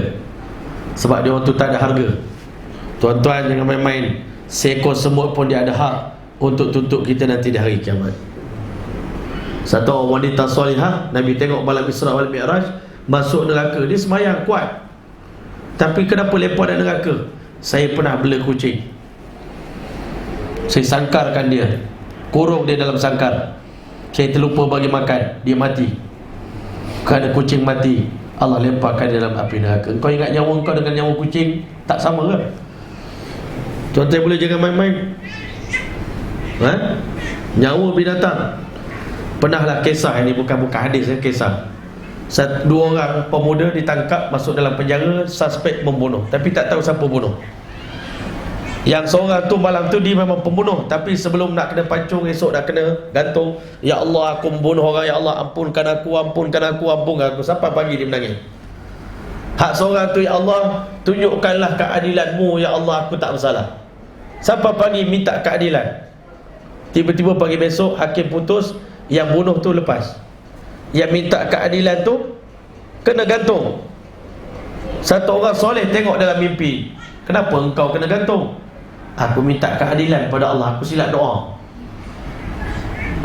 Speaker 1: Sebab dia orang tu tak ada harga. Tuan-tuan jangan main-main. Seekor semut pun dia ada hak untuk tuntut kita nanti di hari kiamat. Satu orang wanita solihah, Nabi tengok malam Isra wal Mi'raj, masuk neraka. Dia semayang kuat, tapi kenapa lepas dalam neraka? Saya pernah bela kucing, saya sangkarkan dia, kurung dia dalam sangkar. Saya terlupa bagi makan, dia mati. Kerana kucing mati, Allah lemparkan dia dalam api neraka. Kau ingat nyawa kau dengan nyawa kucing tak sama ke? Tuan-tuan boleh jangan main-main. Nyawa binatang. Pernahlah kisah ini, bukan hadis, kisah. Dua orang pemuda ditangkap, masuk dalam penjara, suspek membunuh, tapi tak tahu siapa bunuh. Yang seorang tu malam tu dia memang pembunuh, tapi sebelum nak kena pancung, esok nak kena gantung. Ya Allah, aku membunuh orang, ya Allah ampunkan aku, ampunkan aku, ampunkan aku. Sampai pagi dia menangis. Hak seorang tu, ya Allah tunjukkanlah keadilanmu, ya Allah aku tak bersalah. Sampai pagi minta keadilan. Tiba-tiba pagi besok hakim putus, yang bunuh tu lepas, yang minta keadilan tu kena gantung. Satu orang soleh tengok dalam mimpi, kenapa engkau kena gantung? Aku minta keadilan pada Allah, aku silap doa.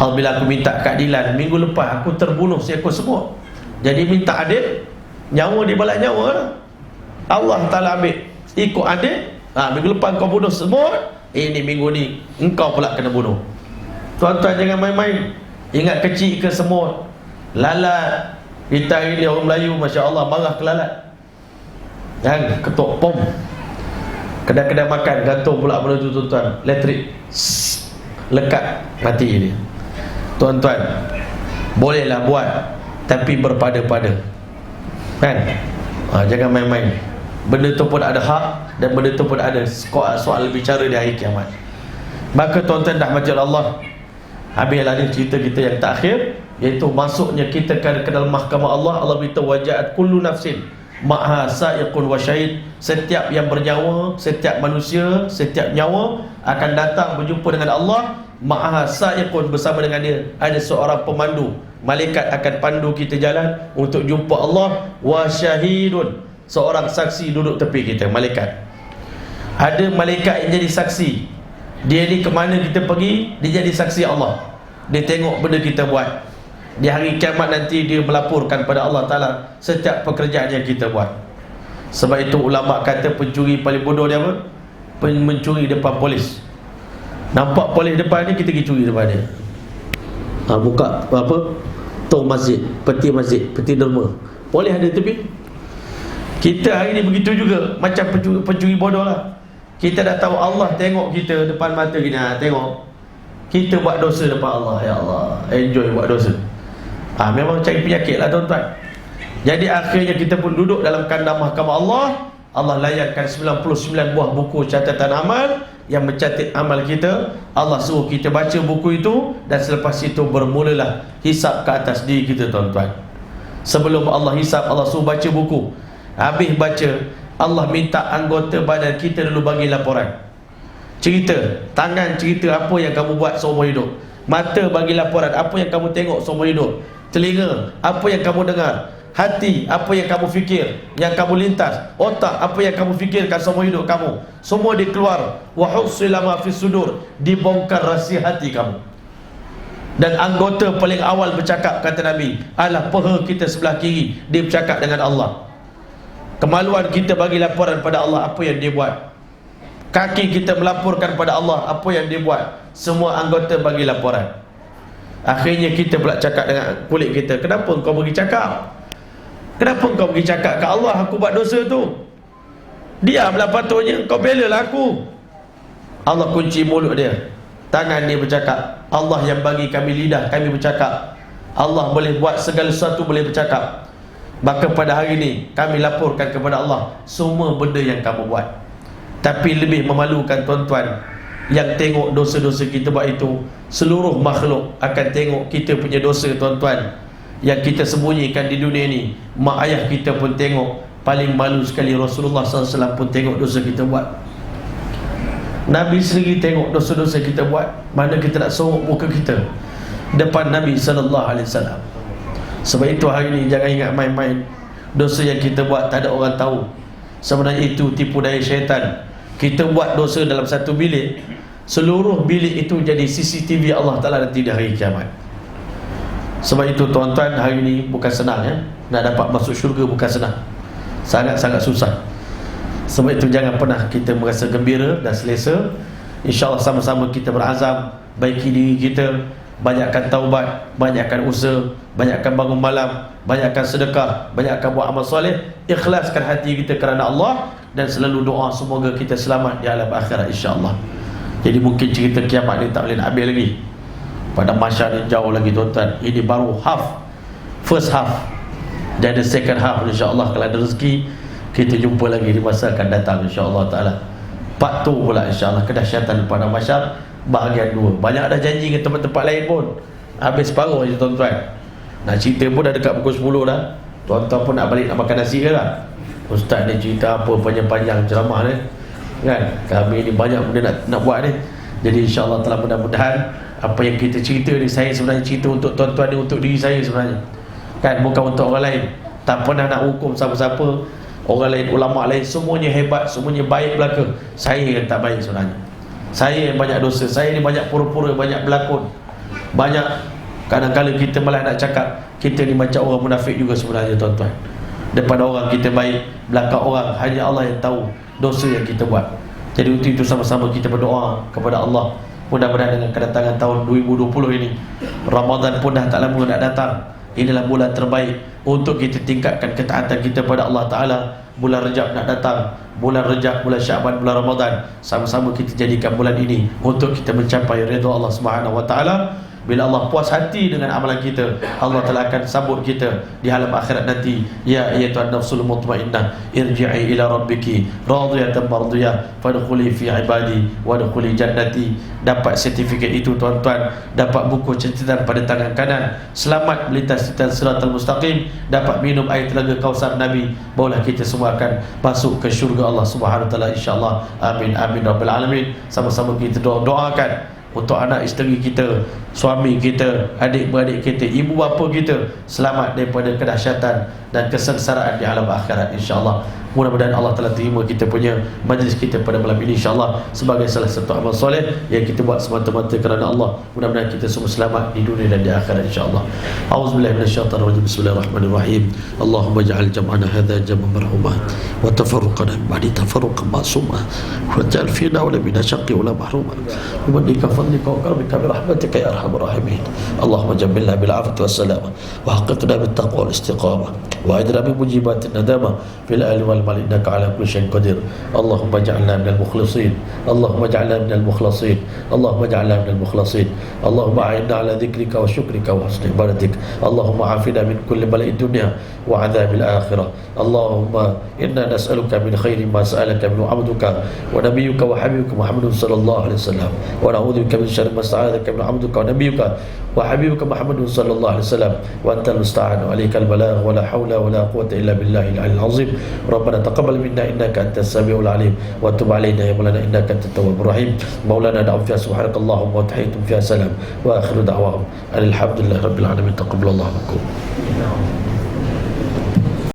Speaker 1: Bila aku minta keadilan, minggu lepas aku terbunuh seekor semut, jadi minta adil, nyawa di balik nyawa lah. Allah Ta'ala ambil, ikut adil. Minggu lepas kau bunuh semut, ini minggu ni engkau pula kena bunuh. Tuan-tuan jangan main-main. Ingat kecil ke semut, lalat. Kita hari ni orang Melayu, Masya Allah, marah ke lalat, ketuk pom. Kedai-kedai makan gantung pula benda tu tuan-tuan. Elektrik lekat, mati dia. Tuan-tuan, bolehlah buat, tapi berpada-pada, jangan main-main. Benda tu pun ada hak, dan benda tu pun ada soal bicara di hari kiamat. Maka tuan-tuan dah macam Allah. Habislah ni cerita kita yang terakhir, iaitu masuknya kita ke dalam mahkamah Allah. Allah beritahu, wajaat kullu nafsin ma'ha sa'iqun wa syahid. Setiap yang bernyawa, setiap manusia, setiap nyawa akan datang berjumpa dengan Allah. Ma'ha sa'iqun, bersama dengan dia ada seorang pemandu. Malaikat akan pandu kita jalan untuk jumpa Allah. Wa syahidun, seorang saksi duduk tepi kita, malaikat. Ada malaikat yang jadi saksi. Dia ni ke mana kita pergi, dia jadi saksi Allah. Dia tengok benda kita buat. Di hari kiamat nanti dia melaporkan pada Allah Ta'ala setiap pekerjaan yang kita buat. Sebab itu ulama kata pencuri paling bodoh dia apa? Mencuri depan polis. Nampak polis depan ni, kita pergi curi depan dia. Buka apa? Tong masjid, peti derma, polis ada tepi. Kita hari ni begitu juga, macam pencuri bodoh lah. Kita dah tahu Allah tengok kita depan mata kita, tengok kita buat dosa depan Allah. Ya Allah, enjoy buat dosa. Memang cari penyakit lah tuan-tuan. Jadi akhirnya kita pun duduk dalam kandang mahkamah Allah. Allah layarkan 99 buah buku catatan amal yang mencatat amal kita. Allah suruh kita baca buku itu, dan selepas itu bermulalah hisap ke atas diri kita tuan-tuan. Sebelum Allah hisap, Allah suruh baca buku. Habis baca, Allah minta anggota badan kita dulu bagi laporan. Cerita, tangan cerita apa yang kamu buat seumur hidup. Mata bagi laporan apa yang kamu tengok seumur hidup. Telinga, apa yang kamu dengar. Hati, apa yang kamu fikir, yang kamu lintas. Otak, apa yang kamu fikirkan seumur hidup kamu. Semua dikeluar. Wa husila ma fis sudur, dibongkar rahsia hati kamu. Dan anggota paling awal bercakap, kata Nabi, adalah peha kita sebelah kiri. Dia bercakap dengan Allah. Kemaluan kita bagi laporan pada Allah apa yang dia buat. Kaki kita melaporkan pada Allah apa yang dia buat. Semua anggota bagi laporan. Akhirnya kita pula cakap dengan kulit kita, kenapa engkau pergi cakap? Kenapa engkau pergi cakap ke Allah aku buat dosa tu? Diamlah patutnya, engkau belalah aku. Allah kunci mulut dia. Tangan dia bercakap. Allah yang bagi kami lidah, kami bercakap. Allah boleh buat segala sesuatu, boleh bercakap. Maka pada hari ini kami laporkan kepada Allah semua benda yang kamu buat. Tapi lebih memalukan tuan-tuan, yang tengok dosa-dosa kita buat itu, seluruh makhluk akan tengok kita punya dosa tuan-tuan, yang kita sembunyikan di dunia ni. Mak ayah kita pun tengok. Paling malu sekali Rasulullah SAW pun tengok dosa kita buat. Nabi sendiri tengok dosa-dosa kita buat, mana kita nak sorok muka kita depan Nabi sallallahu alaihi wasallam. Sebab itu hari ini jangan ingat main-main. Dosa yang kita buat tak ada orang tahu. Sebenarnya itu tipu daya syaitan. Kita buat dosa dalam satu bilik, seluruh bilik itu jadi CCTV Allah Ta'ala nanti di hari kiamat. Sebab itu tuan-tuan, hari ini bukan senang ya. Nak dapat masuk syurga bukan senang, sangat-sangat susah. Sebab itu jangan pernah kita merasa gembira dan selesa. InsyaAllah sama-sama kita berazam baiki diri kita, banyakkan taubat, banyakkan usaha, banyakkan bangun malam, banyakkan sedekah, banyakkan buat amal soleh, ikhlaskan hati kita kerana Allah, dan selalu doa semoga kita selamat di alam akhirat insya-Allah. Jadi mungkin cerita kiamat ni tak boleh nak habis lagi. Pada masa ni jauh lagi tuan-tuan. Ini baru first half. Dan the second half insya-Allah, kalau ada rezeki kita jumpa lagi di masa akan datang insya-Allah taala. Part 2 pula insya-Allah, kedahsyatan pada masyar bahagian 2. Banyak ada janji dengan tempat-tempat lain pun habis separuh je tuan-tuan. Nak cerita pun dah dekat pukul 10 dah. Tuan-tuan pun nak balik nak makan nasi ke lah. Ustaz ni cerita apa panjang-panjang ceramah ni kan. Kami ni banyak benda nak buat ni. Jadi insya-Allah telah, mudah-mudahan apa yang kita cerita ni, saya sebenarnya cerita untuk tuan-tuan ni, untuk diri saya sebenarnya kan, bukan untuk orang lain. Tak pernah nak hukum siapa-siapa. Orang lain, ulama lain, semuanya hebat, semuanya baik belaka. Saya yang tak baik sebenarnya. Saya yang banyak dosa. Saya ni banyak pura-pura, banyak berlakon, banyak kadang-kadang kita malah nak cakap kita ni macam orang munafik juga sebenarnya tuan-tuan. Depan orang kita baik, belakang orang hanya Allah yang tahu dosa yang kita buat. Jadi untuk itu sama-sama kita berdoa kepada Allah, mudah-mudahan dengan kedatangan tahun 2020 ini, Ramadan pun dah tak lama nak datang. Inilah bulan terbaik untuk kita tingkatkan ketaatan kita pada Allah Ta'ala. Bulan Rejab nak datang, bulan Rejab, bulan Syaban, bulan Ramadan. Sama-sama kita jadikan bulan ini untuk kita mencapai redha Allah Subhanahu Wa Ta'ala. Bila Allah puas hati dengan amalan kita, Allah Ta'ala akan sambut kita di alam akhirat nanti. Ya ayyatuhan nafsul mutmainnah, irji'i ila rabbiki radiyatan mardiyah, fadkhuli fi ibadi wadkhuli jannati. Dapat sertifikat itu tuan-tuan, dapat buku catatan pada tangan kanan, selamat melintas di siratal mustaqim, dapat minum air telaga Kausar Nabi, barulah kita semua akan masuk ke syurga Allah Subhanahu Wa Ta'ala insya-Allah. Amin amin rabbil alamin. Sama-sama kita doakan untuk anak isteri kita, suami kita, adik-beradik kita, ibu bapa kita selamat daripada kedahsyatan dan kesengsaraan di alam akhirat insya-Allah. Mudah-mudahan Allah telah terima kita punya majlis kita pada malam ini insya-Allah sebagai salah satu amal soleh yang kita buat semata-mata kerana Allah. Mudah-mudahan kita semua selamat di dunia dan di akhirat insya-Allah. Auzubillahi minasyaitanir rajim. Bismillahirrahmanirrahim. Allahumma ja'al jam'ana hadza jam'an marhumah wa tafarruqana ba'di tafarruqan ma'sumah waj'al fina wa la bina syaqqi wa la mahrumah bimadika fadlika wa karamika bi rahmatika ya arhamar rahimin. Allahumma jamilna bil afati was salamah wa haqqaqna bit taqwa wal istiqamah wa adna bi mujibatin nadama fil ahli wal mal innaka ala kulli syai'in qadir. Allahumma ja'alna minal mukhlasin. Allahumma ja'alna minal mukhlasin. Allahumma ja'alna minal mukhlasin. Allahumma a'inna ala dhikrika wa syukrika wa husni ibadatik. Allahumma afina min kulli bala'id dunya wa 'adzabil akhirah. Allahumma inna nas'aluka min khairi ma sa'alaka min 'abduka wa nabiyyuka wa habibuka Muhammadun sallallahu alaihi wasallam wa na'udzubika min syarri ma sta'adzaka min 'abduka wa nabiyyuka wa habibuka Muhammadun sallallahu alaihi wasallam wa antal musta'an wa alaikal balagh wa la haula wa la quwwata illa billahil 'aliyyil 'azim. Rabbana taqabbal minna innaka antas samiul 'alim wa tub 'alaina ya maulana innaka antat tawwabur rahim. Maulana da'u fiha subhanakallahumma wa tahiyyatuhum fiha salam wa akhiru da'wahum alhamdulillahi rabbil alamin. Taqabbalallahu minkum.